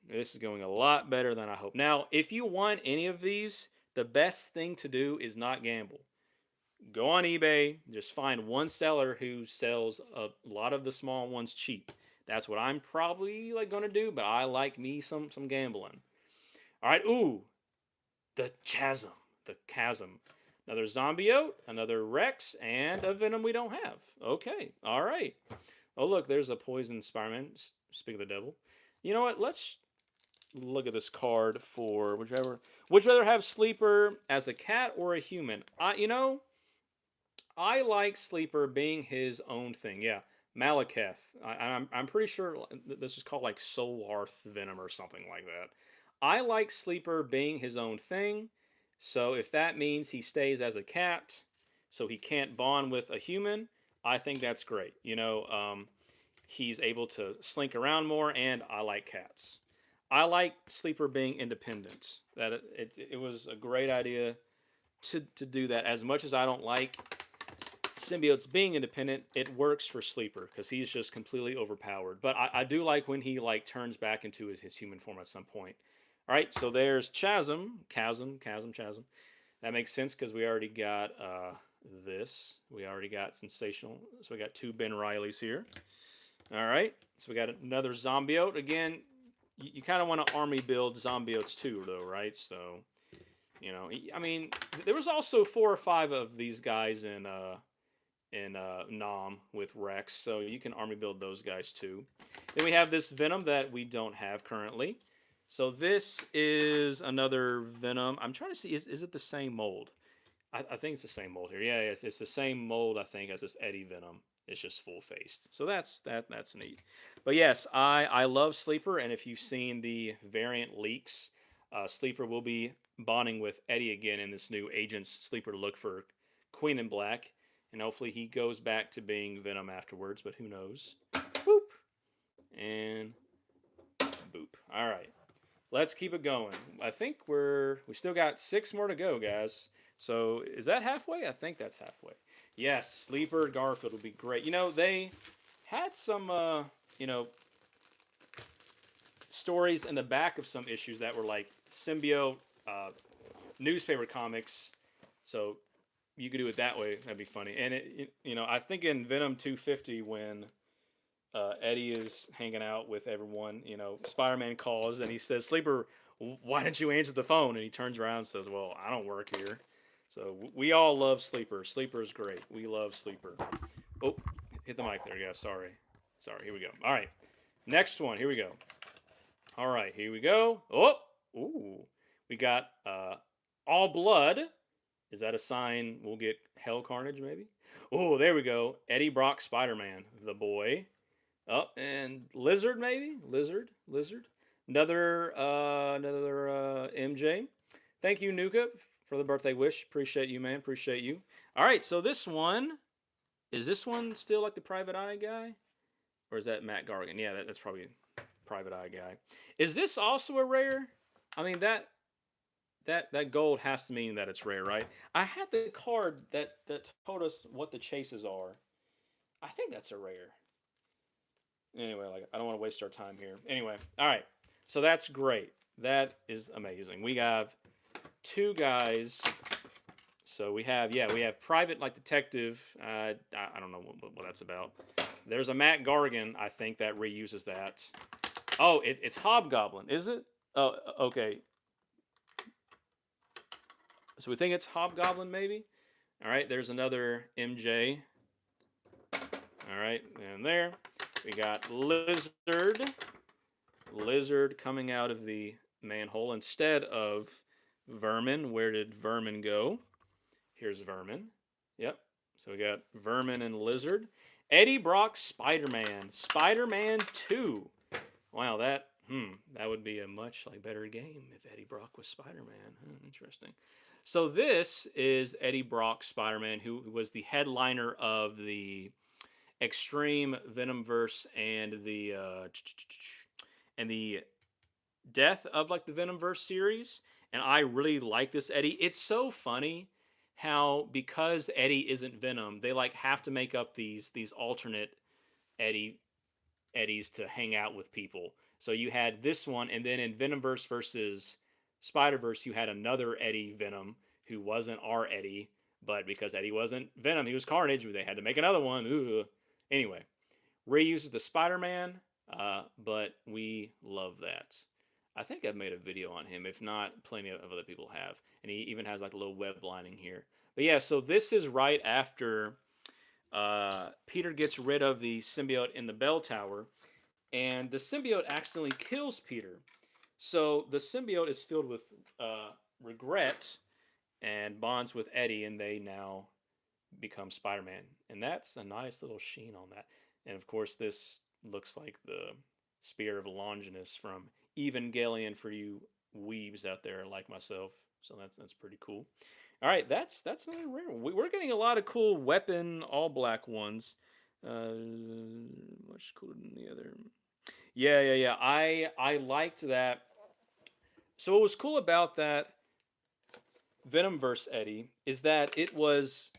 This is going a lot better than I hoped. Now, if you want any of these, the best thing to do is not gamble. Go on eBay, just find one seller who sells a lot of the small ones cheap. That's what I'm probably going to do, but I like me some gambling. All right, ooh. The chasm, the chasm. Another zombiote, another Rex, and a Venom we don't have. Okay, all right. Oh look, there's a poison Spider-Man. Speak of the devil. You know what? Let's look at this card for whichever. Would you rather have Sleeper as a cat or a human? I like Sleeper being his own thing. Yeah, Malekith. I'm pretty sure this is called like Solarth Venom or something like that. I like Sleeper being his own thing. So if that means he stays as a cat, so he can't bond with a human, I think that's great. He's able to slink around more, and I like cats. I like Sleeper being independent. That it was a great idea to do that. As much as I don't like symbiotes being independent, it works for Sleeper because he's just completely overpowered. But I do like when he like turns back into his human form at some point. All right, so there's Chasm. That makes sense because we already got this. We already got Sensational. So we got 2 Ben Rileys here. All right, so we got another Zombiote. Again, you kind of want to army build Zombiotes too, though, right? So, I mean, there was also 4 or 5 of these guys in Nom with Rex, so you can army build those guys too. Then we have this Venom that we don't have currently. So this is another Venom. I'm trying to see, is it the same mold? I think it's the same mold here. Yeah, it's the same mold, I think, as this Eddie Venom. It's just full faced. So that's neat. But yes, I love Sleeper, and if you've seen the variant leaks, Sleeper will be bonding with Eddie again in this new Agents Sleeper look for Queen in Black, and hopefully he goes back to being Venom afterwards. But who knows? Boop and boop. All right, let's keep it going. I think we still got 6 more to go, guys. So is that halfway? I think that's halfway. Yes, Sleeper Garfield would be great. They had some stories in the back of some issues that were like symbiote newspaper comics. So you could do it that way. That'd be funny. And I think in Venom 250 when Eddie is hanging out with everyone, Spider-Man calls and he says, "Sleeper, why didn't you answer the phone?" And he turns around and says, "Well, I don't work here." So we all love Sleeper. Sleeper is great. We love Sleeper. Oh, hit the mic there, guys. Sorry. Here we go. All right. Next one. Here we go. All right. Here we go. Oh, ooh. We got All Blood. Is that a sign we'll get Hell Carnage, maybe? Oh, there we go. Eddie Brock Spider-Man, the boy. Oh, and Lizard, maybe? Lizard. Another MJ. Thank you, Nuka, for the birthday wish. Appreciate you, man. Appreciate you. All right, so this one, is this one still like the Private Eye guy? Or is that Matt Gargan? Yeah, that's probably Private Eye guy. Is this also a rare? I mean, that gold has to mean that it's rare, right? I had the card that told us what the chases are. I think that's a rare. Anyway, like I don't want to waste our time here. Anyway, all right. So that's great. That is amazing. We have 2 guys. So we have Private like Detective. I don't know what that's about. There's a Matt Gargan, I think, that reuses that. Oh, it's Hobgoblin, is it? Oh, okay. So we think it's Hobgoblin, maybe. All right. There's another MJ. All right, and there we got Lizard coming out of the manhole instead of Vermin. Where did Vermin go? Here's Vermin. Yep. So we got Vermin and Lizard. Eddie Brock Spider-Man. Spider-Man 2. Wow, that would be a much better game if Eddie Brock was Spider-Man. Interesting. So this is Eddie Brock Spider-Man, who was the headliner of the Extreme Venomverse and the death of the Venomverse series. And I really like this Eddie. It's so funny how because Eddie isn't Venom, they have to make up these alternate Eddies to hang out with people. So you had this one, and then in Venomverse versus Spider-Verse, you had another Eddie Venom who wasn't our Eddie, but because Eddie wasn't Venom, he was Carnage. They had to make another one. Ooh. Anyway, reuses the Spider-Man, but we love that. I think I've made a video on him. If not, plenty of other people have. And he even has like a little web lining here. But yeah, so this is right after Peter gets rid of the symbiote in the bell tower, and the symbiote accidentally kills Peter. So the symbiote is filled with regret and bonds with Eddie, and they now become Spider-Man. And that's a nice little sheen on that. And of course, this looks like the spear of Longinus from Evangelion for you weebs out there like myself. So that's pretty cool. All right, that's another rare one. We're getting a lot of cool weapon all black ones. Uh, much cooler than the other. Yeah, yeah, yeah. I liked that. So what was cool about that Venom verse Eddie is that it was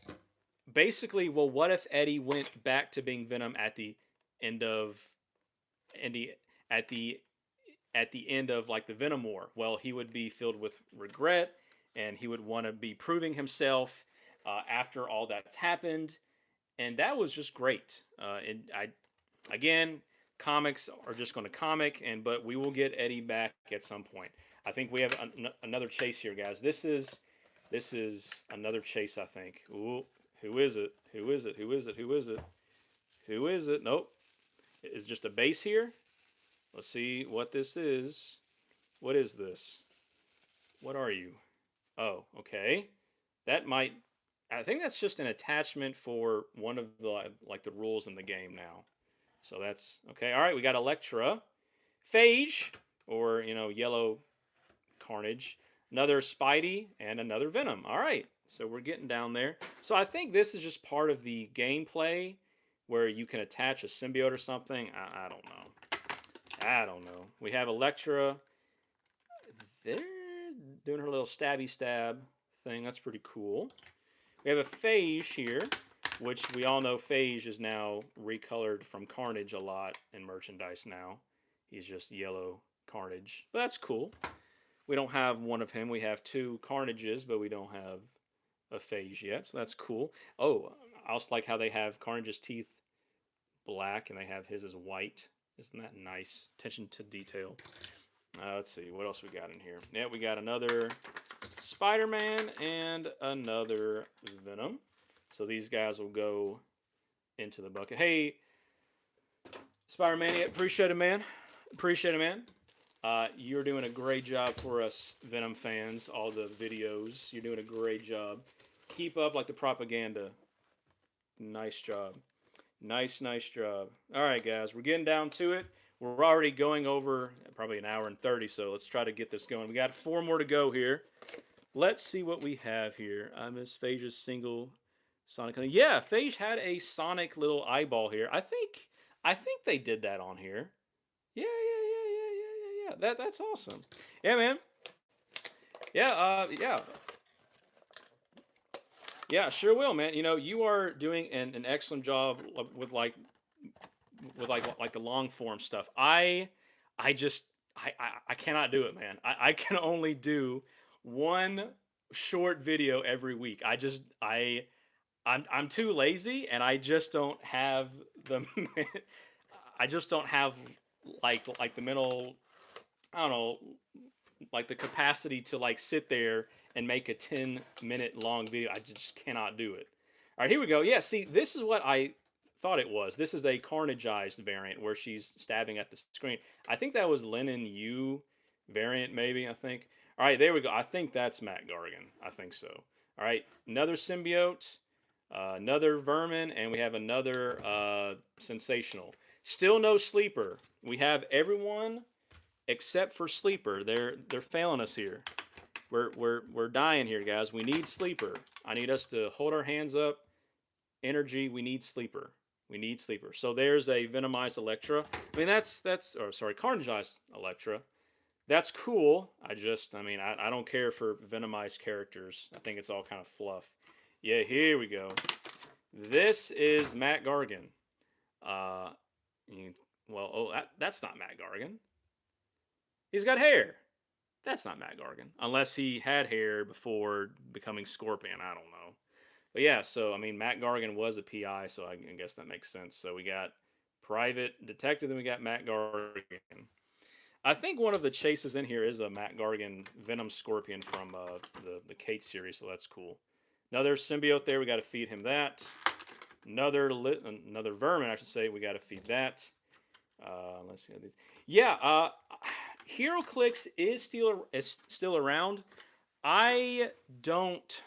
basically, well, what if Eddie went back to being Venom at the end of Andy at the end of like the Venom War? Well, he would be filled with regret, and he would want to be proving himself after all that's happened, and that was just great. And I again, comics are just going to comic, and but we will get Eddie back at some point. I think we have another chase here, guys. This is another chase. I think. Ooh, who is it? Who is it? Who is it? Who is it? Who is it? Nope. It's just a base here. Let's see what this is. What is this? What are you? Oh, okay. That might. I think that's just an attachment for one of the like the rules in the game now. So that's okay. All right, we got Electra, Phage, or Yellow Carnage, another Spidey, and another Venom. All right, so we're getting down there. So I think this is just part of the gameplay where you can attach a symbiote or something. I don't know. I don't know. We have Electra. They're doing her little stabby stab thing. That's pretty cool. We have a Phage here, which we all know Phage is now recolored from Carnage a lot in merchandise now. He's just yellow Carnage. But that's cool. We don't have one of him. We have two Carnages, but we don't have a Phage yet. So that's cool. Oh, I also like how they have Carnage's teeth black and they have his as white. Isn't that nice? Attention to detail. Let's see. What else we got in here? Yeah, we got another Spider-Man and another Venom. So these guys will go into the bucket. Hey, Spider-Man, appreciate it, man. Appreciate it, man. You're doing a great job for us Venom fans, all the videos. You're doing a great job. Keep up like the propaganda. Nice job. Nice job. All right, guys, we're getting down to it. We're already going over probably an hour and 30, so let's try to get this going. We got 4 more to go here. Let's see what we have here. I miss Phage's single Sonic. Yeah, Phage had a Sonic little eyeball here. I think they did that on here. Yeah. That's awesome. Yeah, man. Yeah. Yeah, sure will, man. You are doing an excellent job with the long form stuff. I just I cannot do it, man. I can only do one short video every week. I'm too lazy, and I just don't have the I just don't have like the mental, I don't know, like the capacity to like sit there and make a 10-minute long video. I just cannot do it. All right, here we go. Yeah, see, this is what I thought it was. This is a carnageized variant where she's stabbing at the screen. I think that was Lennon U variant, maybe. I think. All right, there we go. I think that's Matt Gargan. I think so. All right, another symbiote, another vermin, and we have another sensational. Still no sleeper. We have everyone except for sleeper. They're failing us here. We're dying here, guys. We need sleeper. I need us to hold our hands up. Energy. We need sleeper. We need sleeper. So there's a venomized Electra. I mean carnageized Electra. That's cool. I don't care for venomized characters. I think it's all kind of fluff. Yeah, here we go. This is Matt Gargan. That's not Matt Gargan. He's got hair. That's not Matt Gargan. Unless he had hair before becoming Scorpion. I don't know. But yeah, so Matt Gargan was a PI, so I guess that makes sense. So we got Private Detective, then we got Matt Gargan. I think one of the chases in here is a Matt Gargan Venom Scorpion from the Kate series, so that's cool. Another symbiote there. We got to feed him that. Another vermin, I should say. We got to feed that. Let's see how these. Yeah, Heroclix is still around. I don't.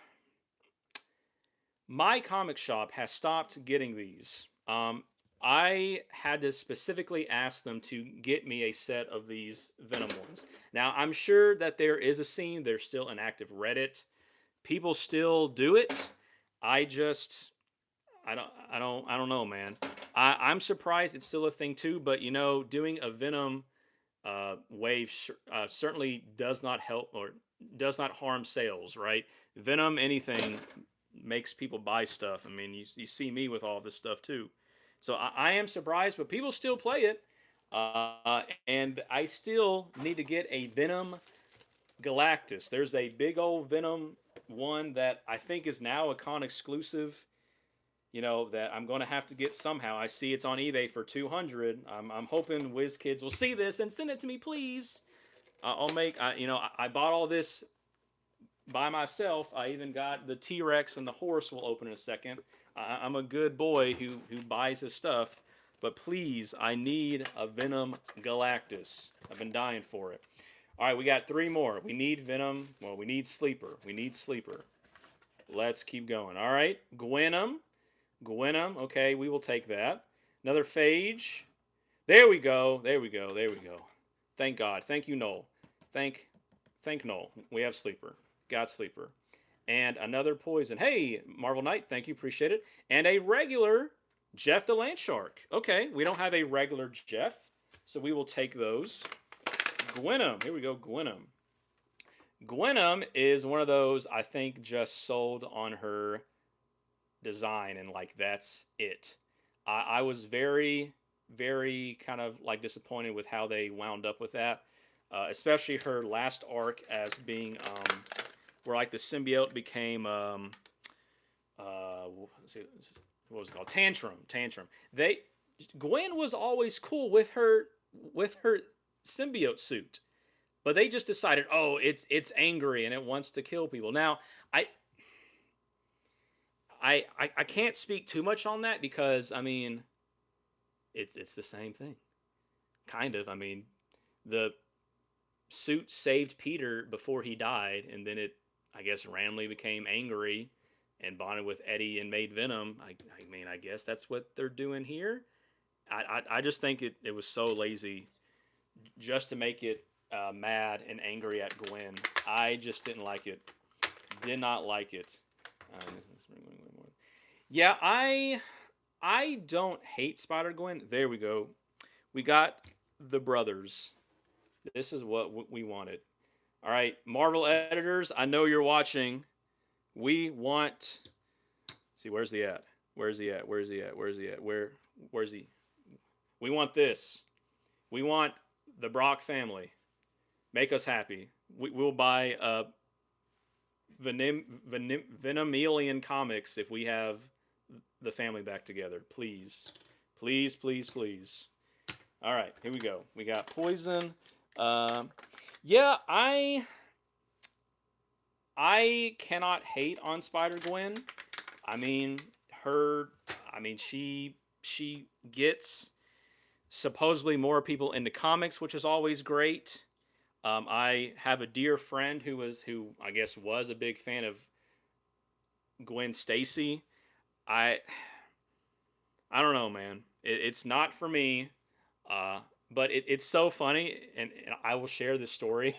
My comic shop has stopped getting these. I had to specifically ask them to get me a set of these Venom ones. Now, I'm sure that there is a scene. There's still an active Reddit. People still do it. I just, I don't know, man. I'm surprised it's still a thing too. But doing a Venom wave certainly does not help or does not harm sales, right? Venom, anything makes people buy stuff. I mean, you see me with all this stuff too. So I am surprised, but people still play it. And I still need to get a Venom Galactus. There's a big old Venom one that I think is now a con exclusive. That I'm going to have to get somehow. I see it's on eBay for 200. I'm hoping WizKids will see this and send it to me, please. I'll make. I bought all this by myself. I even got the T-Rex and the horse. Will open in a second. I'm a good boy who buys his stuff. But please, I need a Venom Galactus. I've been dying for it. All right, we got 3 more. We need Venom. Well, we need Sleeper. We need Sleeper. Let's keep going. All right, Gwenum. Okay, we will take that. Another Phage. There we go. There we go. There we go. Thank God. Thank you, Noel. Thank Noel. We have Sleeper. Got Sleeper. And another Poison. Hey, Marvel Knight. Thank you. Appreciate it. And a regular Jeff the Landshark. Okay, we don't have a regular Jeff, so we will take those. Gwenum. Here we go. Gwenum. Gwenum is one of those I think just sold on her design and like that's it. I was very, very kind of like disappointed with how they wound up with that, especially her last arc as being where like the symbiote became what was it called? Tantrum. Gwen was always cool with her symbiote suit, but they just decided, oh, it's angry and it wants to kill people. Now, I can't speak too much on that because I mean, it's the same thing, kind of. I mean, the suit saved Peter before he died, and then it, I guess, randomly became angry and bonded with Eddie and made Venom. I mean, I guess that's what they're doing here. I just think it was so lazy just to make it mad and angry at Gwen. I just didn't like it. Did not like it. Yeah, I don't hate Spider Gwen. There we go. We got the brothers. This is what we wanted. All right, Marvel editors, I know you're watching. We want. See, where's he at? Where's he at? Where's he at? Where's he at? Where's he? We want this. We want the Brock family. Make us happy. We'll buy Venomelian comics if we have the family back together. Please. Please, please, please. All right, here we go. We got Poison. Yeah, I cannot hate on Spider-Gwen. I mean, she gets supposedly more people into comics, which is always great. I have a dear friend who I guess was a big fan of Gwen Stacy. I don't know, man. It's not for me. But it's so funny, and I will share this story.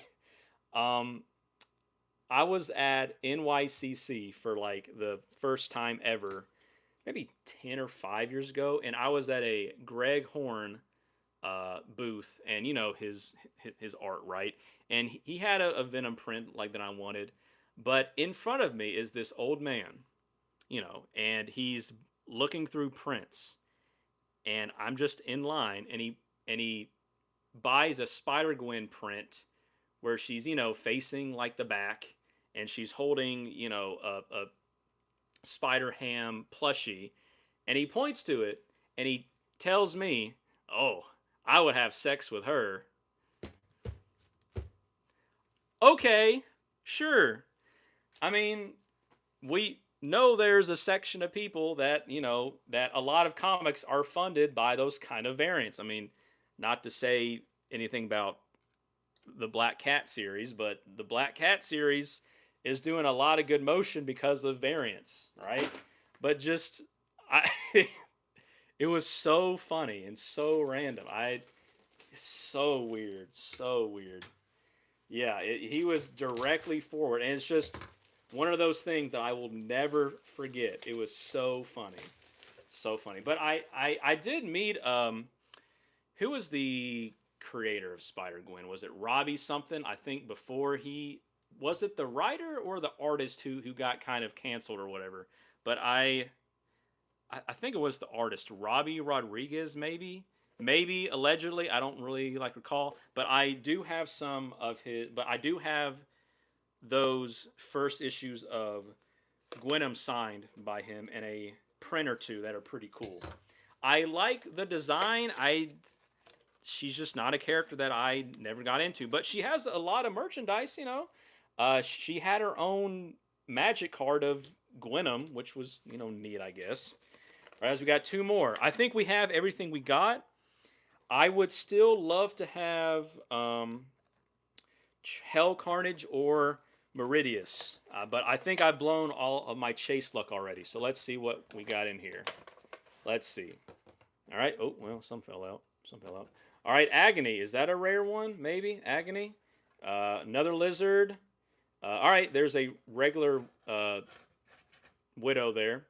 I was at NYCC for like the first time ever, maybe 10 or 5 years ago, and I was at a Greg Horn booth, and his art, right? And he had a Venom print like that I wanted, but in front of me is this old man, and he's looking through prints, and I'm just in line, and he buys a Spider-Gwen print where she's, facing like the back, and she's holding, a Spider-Ham plushie, and he points to it, and he tells me, "Oh, I would have sex with her." Okay, sure. I mean, we know there's a section of people that, that a lot of comics are funded by those kind of variants. I mean, not to say anything about the Black Cat series, but the Black Cat series is doing a lot of good motion because of variants, right? But just I it was so funny and so random. So weird, so weird. Yeah, he was directly forward, and it's just one of those things that I will never forget. It was so funny, so funny. But I did meet who was the creator of Spider Gwen? Was it Robbie something? I think before he was it the writer or the artist who got kind of canceled or whatever. But I think it was the artist Robbie Rodriguez, maybe allegedly. I don't really like recall, but I do have some of his. But I do have those first issues of Gwenom signed by him in a print or two that are pretty cool. I like the design. She's just not a character that I never got into, but she has a lot of merchandise. She had her own magic card of Gwenom, which was neat, I guess. All right, as we got two more. I think we have everything we got. I would still love to have Hell Carnage or Meridius, but I think I've blown all of my chase luck already. So let's see what we got in here. Let's see. All right. Oh well, some fell out. Some fell out. All right, Agony. Is that a rare one? Maybe Agony. Another lizard. All right, there's a regular widow there.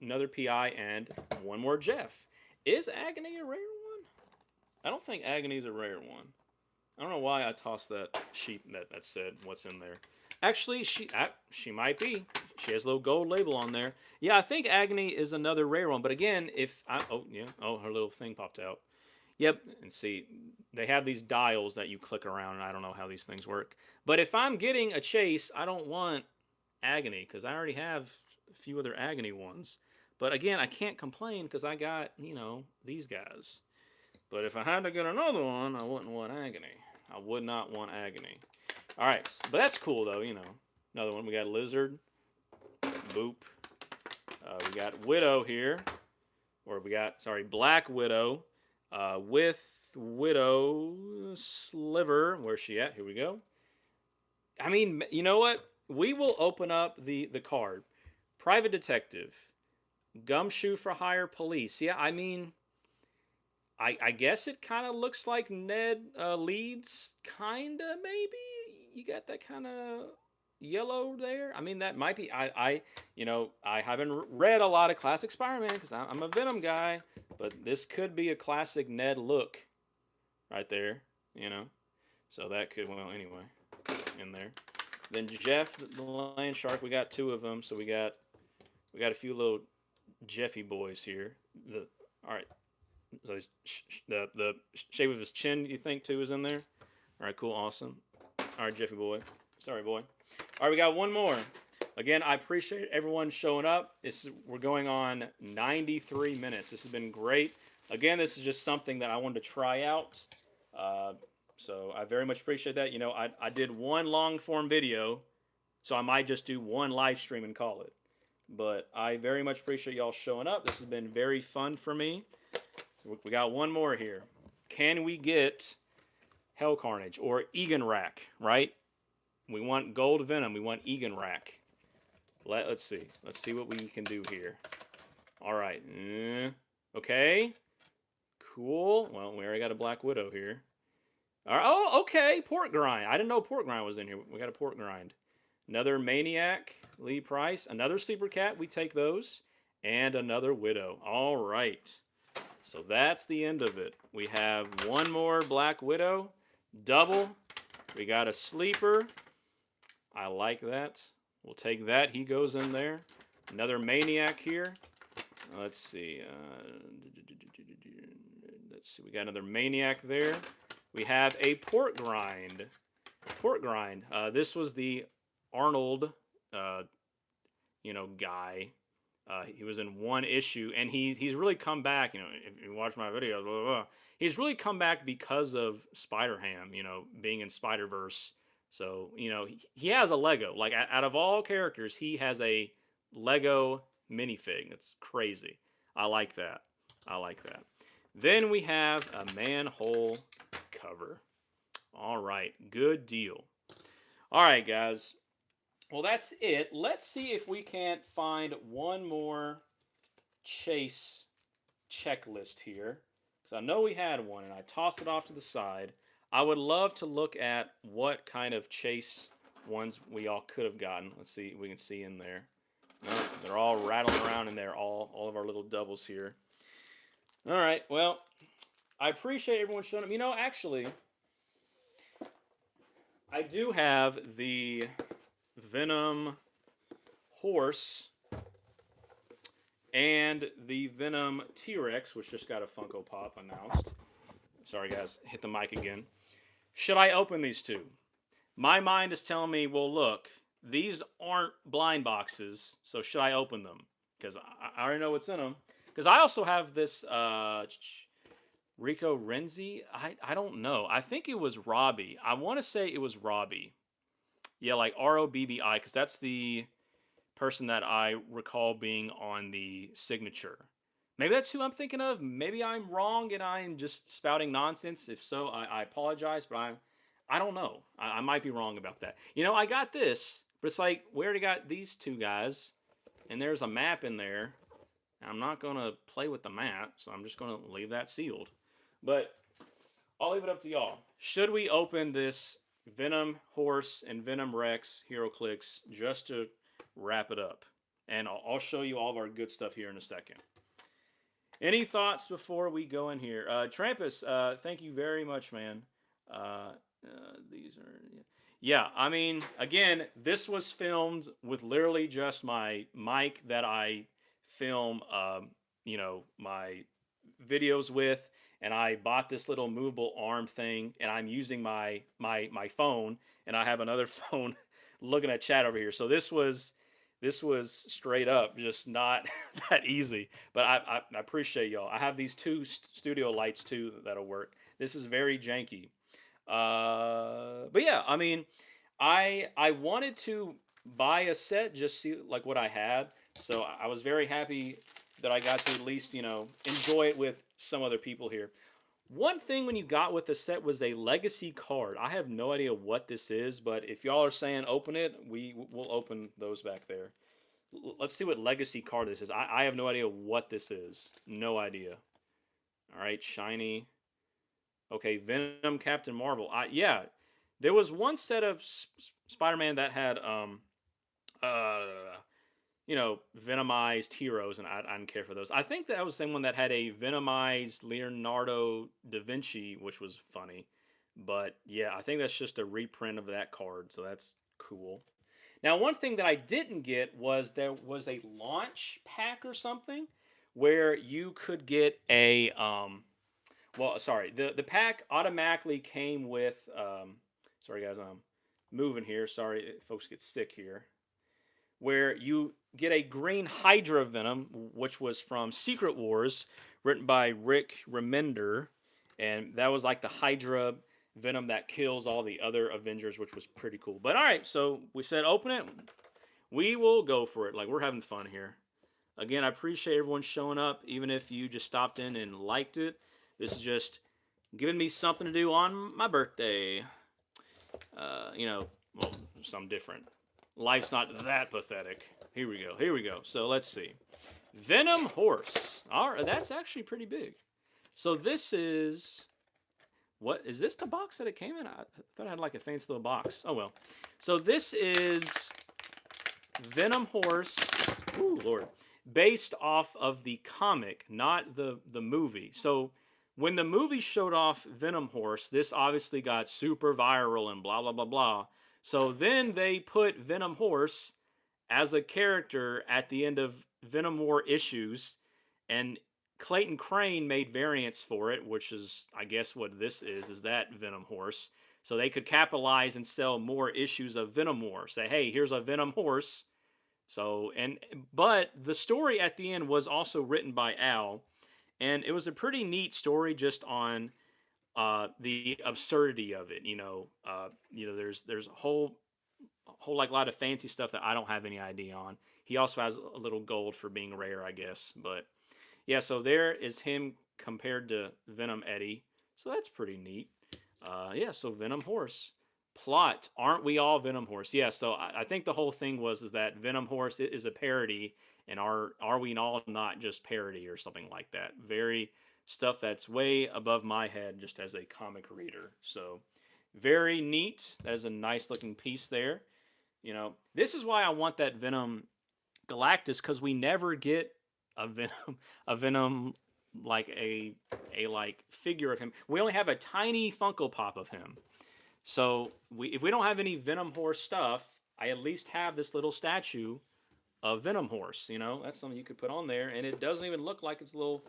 Another PI and one more Jeff. Is Agony a rare one? I don't think Agony is a rare one. I don't know why I tossed that sheet that said what's in there. Actually, she might be. She has a little gold label on there. Yeah, I think Agony is another rare one. But again, her little thing popped out. Yep, and see, they have these dials that you click around, and I don't know how these things work. But if I'm getting a chase, I don't want Agony because I already have a few other Agony ones. But again, I can't complain because I got these guys. But if I had to get another one, I wouldn't want Agony. I would not want Agony. All right, but that's cool though. Another one. We got Lizard. Boop. We got Widow here, or we got Black Widow with Widow Sliver. Where's she at? Here we go. I mean, you know what? We will open up the card. Private Detective, Gumshoe for Hire Police. Yeah, I mean, I guess it kind of looks like Ned Leeds, kind of maybe. You got that kind of yellow there. I mean, that might be. I haven't read a lot of classic Spider-Man because I'm a Venom guy, but this could be a classic Ned look, right there. So that could anyway in there. Then Jeff the Land Shark. We got two of them, so we got a few little Jeffy boys here. All right. So the shape of his chin, you think, too, is in there? All right, cool, awesome. All right, Jeffy boy. Sorry, boy. All right, we got one more. Again, I appreciate everyone showing up. We're going on 93 minutes. This has been great. Again, this is just something that I wanted to try out. So I very much appreciate that. I did one long-form video, so I might just do one live stream and call it. But I very much appreciate y'all showing up. This has been very fun for me. We got one more here. Can we get Hell Carnage or Egan Rack, right? We want Gold Venom. We want Egan Rack. Let's see. Let's see what we can do here. All right. Okay. Cool. Well, we already got a Black Widow here. All right. Oh, okay. Pork Grind. I didn't know Pork Grind was in here. We got a Pork Grind. Another Maniac, Lee Price. Another Sleeper Cat. We take those. And another Widow. All right. So that's the end of it. We have one more Black Widow. Double. We got a Sleeper. I like that. We'll take that. He goes in there. Another Maniac here. Let's see. We got another Maniac there. We have a Pork Grind. Pork Grind. This was the Arnold, guy. He was in one issue, and he's really come back. If you watch my videos, blah, blah, blah, he's really come back because of Spider-Ham. Being in Spider-Verse. So, he has a Lego. Like, out of all characters, he has a Lego minifig. It's crazy. I like that. I like that. Then we have a manhole cover. All right. Good deal. All right, guys. Well, that's it. Let's see if we can't find one more chase checklist here. Because I know we had one and I tossed it off to the side. I would love to look at what kind of chase ones we all could have gotten. Let's see if we can see in there. No, they're all rattling around in there, all of our little doubles here. All right, well, I appreciate everyone showing up. Actually, I do have the Venom horse and the Venom T-Rex, which just got a Funko Pop announced. Sorry, guys, hit the mic again. Should I open these two? My mind is telling me, well, look, these aren't blind boxes, so should I open them? Because I already know what's in them. Because I also have this Rico Renzi. I don't know. I think it was Robbie. I want to say it was Robbie. Yeah, like Robbi, because that's the person that I recall being on the signature. Maybe that's who I'm thinking of. Maybe I'm wrong and I'm just spouting nonsense. If so, I apologize, but I don't know. I might be wrong about that. I got this, but it's like we already got these two guys, and there's a map in there. I'm not going to play with the map, so I'm just going to leave that sealed. But I'll leave it up to y'all. Should we open this Venom Horse and Venom Rex Heroclix just to wrap it up? And I'll show you all of our good stuff here in a second. Any thoughts before we go in here? Trampus, thank you very much, man. These are... Yeah, I mean, again, this was filmed with literally just my mic that I film, my videos with, and I bought this little movable arm thing, and I'm using my phone, and I have another phone looking at chat over here. So this was straight up just not that easy, but I appreciate y'all. I have these two studio lights too that'll work. This is very janky, but yeah, I mean, I wanted to buy a set, just see like what I had. So I was very happy that I got to at least enjoy it with some other people here. One thing when you got with the set was a legacy card. I have no idea what this is, but if y'all are saying open it, we'll open those back there. Let's see what legacy card this is. I have no idea what this is. No idea. All right, shiny. Okay, Venom, Captain Marvel. Yeah, there was one set of Spider-Man that had Venomized heroes, and I didn't care for those. I think that was the same one that had a Venomized Leonardo da Vinci, which was funny. But yeah, I think that's just a reprint of that card, so that's cool. Now, one thing that I didn't get was there was a launch pack or something where you could get a the pack automatically came with sorry guys, I'm moving here. Sorry, folks get sick here. Where you get a green Hydra Venom, which was from Secret Wars, written by Rick Remender, and that was like the Hydra Venom that kills all the other Avengers, which was pretty cool. But all right, so we said open it. We will go for it. Like, we're having fun here. Again, I appreciate everyone showing up, even if you just stopped in and liked it. This is just giving me something to do on my birthday. Well, something different. Life's not that pathetic. Here we go. Here we go. So let's see. Venom Horse. All right, that's actually pretty big. So this is... What is this, the box that it came in? I thought I had like a fancy little box. Oh well. So this is Venom Horse. Ooh, Lord. Based off of the comic, not the movie. So when the movie showed off Venom Horse, this obviously got super viral and blah, blah, blah, blah. So then they put Venom Horse as a character at the end of Venom War issues, and Clayton Crane made variants for it, which is, I guess, what this is that Venom Horse. So they could capitalize and sell more issues of Venom War. Say, hey, here's a Venom Horse. So, but the story at the end was also written by Al, and it was a pretty neat story just on the absurdity of it. There's a whole like lot of fancy stuff that I don't have any idea on. He also has a little gold for being rare, I guess. But yeah, so there is him compared to Venom Eddie. So that's pretty neat. Yeah, so Venom Horse. Plot, aren't we all Venom Horse? Yeah, so I think the whole thing was is that Venom Horse is a parody, and are we all not just parody or something like that? Very stuff that's way above my head just as a comic reader. So very neat. That is a nice looking piece there. This is why I want that Venom Galactus, because we never get a Venom, a Venom like a like figure of him. We only have a tiny Funko Pop of him. So if we don't have any Venom Horse stuff, I at least have this little statue of Venom Horse. That's something you could put on there, and it doesn't even look like it's a little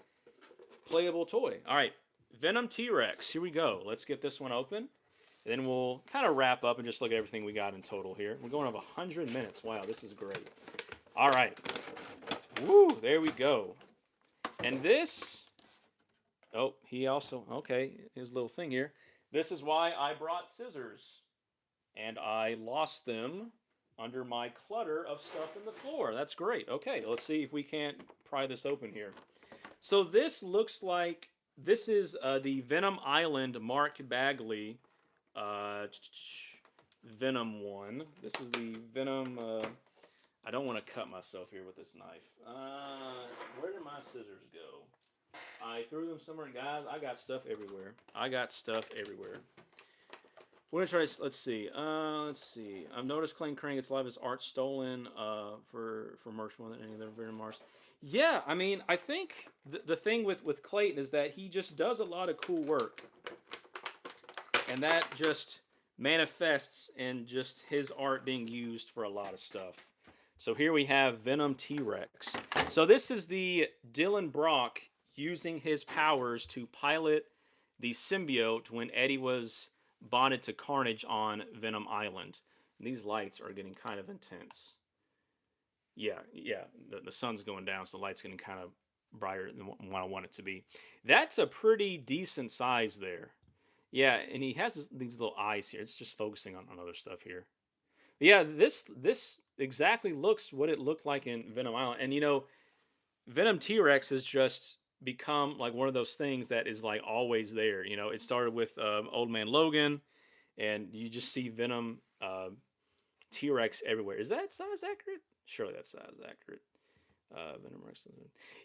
playable toy. All right, Venom T Rex. Here we go. Let's get this one open. Then we'll kind of wrap up and just look at everything we got in total here. We're going over 100 minutes. Wow, this is great. All right. Woo, there we go. And this, oh, he also, okay, his little thing here. This is why I brought scissors. And I lost them under my clutter of stuff in the floor. That's great. Okay, let's see if we can't pry this open here. So this looks like, this is the Venom Island Mark Bagley uh, Venom one. This is the Venom. I don't want to cut myself here with this knife. Where did my scissors go? I threw them somewhere, guys. I got stuff everywhere. I got stuff everywhere. We're gonna try this. Let's see. Let's see. I've noticed Clayton Crane gets a lot of his art stolen for merch more than any other Venom artists. Yeah, I mean, I think the thing with Clayton is that he just does a lot of cool work, and that just manifests in just his art being used for a lot of stuff. So here we have Venom T Rex. So this is the Dylan Brock using his powers to pilot the symbiote when Eddie was bonded to Carnage on Venom Island. And these lights are getting kind of intense. Yeah, yeah, the sun's going down, so the light's getting kind of brighter than what I want it to be. That's a pretty decent size there. Yeah, and he has these little eyes here. It's just focusing on other stuff here. But yeah, this exactly looks what it looked like in Venom Island. And Venom T Rex has just become like one of those things that is like always there. It started with Old Man Logan, and you just see Venom T Rex everywhere. Is that size accurate? Surely that's size accurate. Venom Rex.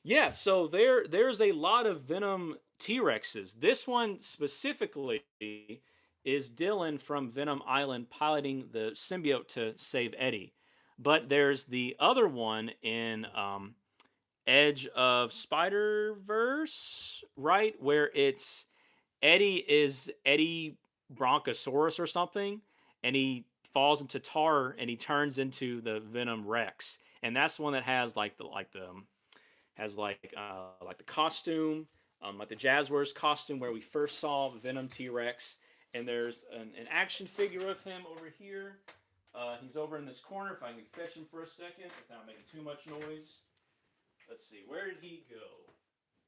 Yeah, so there's a lot of Venom T Rexes. This one specifically is Dylan from Venom Island piloting the symbiote to save Eddie. But there's the other one in Edge of Spider Verse, right, where it's Eddie Bronchosaurus or something, and he falls into tar and he turns into the Venom Rex, and that's the one that has like the costume, like the Jazzwares costume where we first saw Venom T Rex. And there's an action figure of him over here. He's over in this corner. If I can fetch him for a second without making too much noise. Let's see. Where did he go?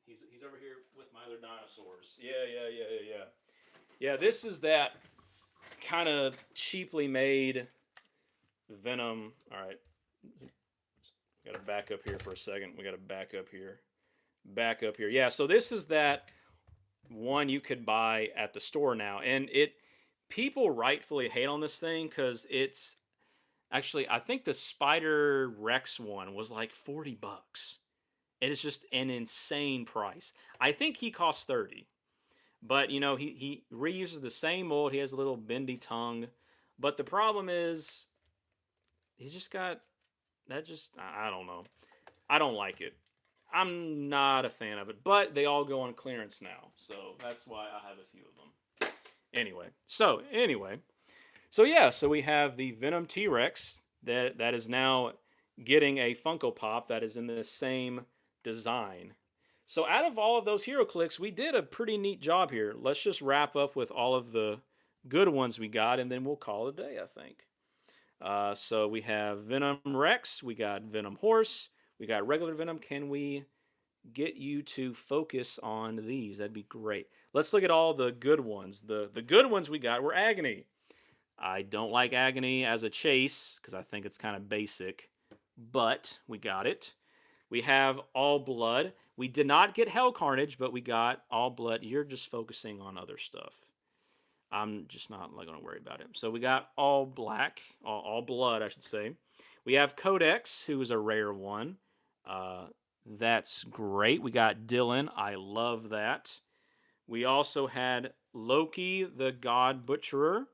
He's over here with my other dinosaurs. Yeah. Yeah, this is that kind of cheaply made Venom. All right. Got to back up here for a second. We got to back up here. Back up here. Yeah, so this is that one you could buy at the store now. And people rightfully hate on this thing because it's actually, I think the Spider Rex one was like 40 bucks. It is just an insane price. I think he costs 30. But he reuses the same mold. He has a little bendy tongue. But the problem is he's just got that just I don't know. I don't like it. I'm not a fan of it, but they all go on clearance now. So that's why I have a few of them. So yeah, so we have the Venom T-Rex that is now getting a Funko Pop that is in the same design. So out of all of those HeroClix, we did a pretty neat job here. Let's just wrap up with all of the good ones we got, and then we'll call it a day, I think. So we have Venom Rex, we got Venom Horse, we got regular Venom. Can we get you to focus on these. That'd be great. Let's look at all the good ones. The good ones we got were Agony. I don't like Agony as a chase because I think it's kind of basic, but we got it. We have All Blood. We did not get Hell Carnage, but we got All Blood. You're just focusing on other stuff. I'm just not like, going to worry about it. So we got All Black, all Blood, I should say. We have Codex, who is a rare one. Uh, that's great. We got Dylan. I love that. We also had Loki, the God Butcherer.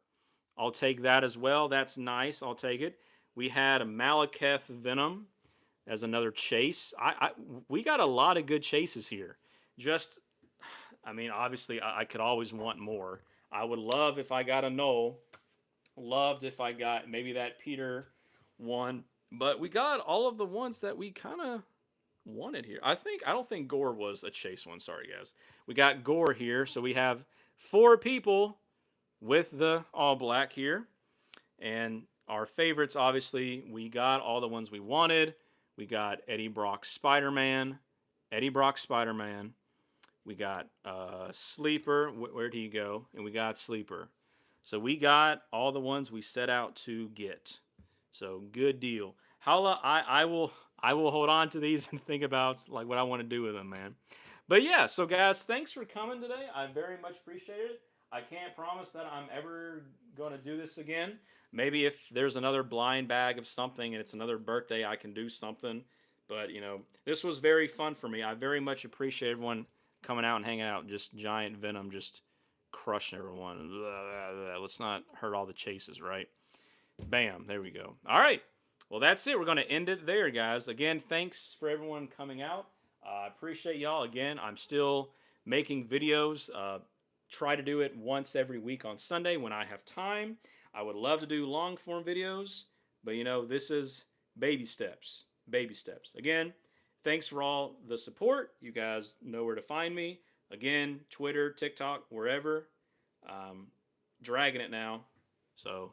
I'll take that as well. That's nice. I'll take it. We had Malekith Venom as another chase. We got a lot of good chases here. Just, I mean, obviously, I could always want more. I would love if I got a Null. Loved if I got maybe that Peter one. But we got all of the ones that we kind of wanted here. I don't think Gore was a chase one. Sorry, guys. We got Gore here. So we have 4 people with the all black here. And our favorites, obviously, we got all the ones we wanted. We got Eddie Brock Spider Man. Eddie Brock Spider Man. We got Sleeper. Where'd he go? And we got Sleeper. So we got all the ones we set out to get. So good deal. Hala, I will hold on to these and think about like what I want to do with them, man. But yeah, so guys, thanks for coming today. I very much appreciate it. I can't promise that I'm ever going to do this again. Maybe if there's another blind bag of something and it's another birthday, I can do something. But this was very fun for me. I very much appreciate everyone coming out and hanging out. Just giant Venom, just crushing everyone. Let's not hurt all the chases, right? Bam, there we go. All right. Well, that's it. We're going to end it there, guys. Again, thanks for everyone coming out. I appreciate y'all. Again, I'm still making videos. Try to do it once every week on Sunday when I have time. I would love to do long form videos, but this is baby steps. Baby steps. Again, thanks for all the support. You guys know where to find me. Again, Twitter, TikTok, wherever. Dragging it now. So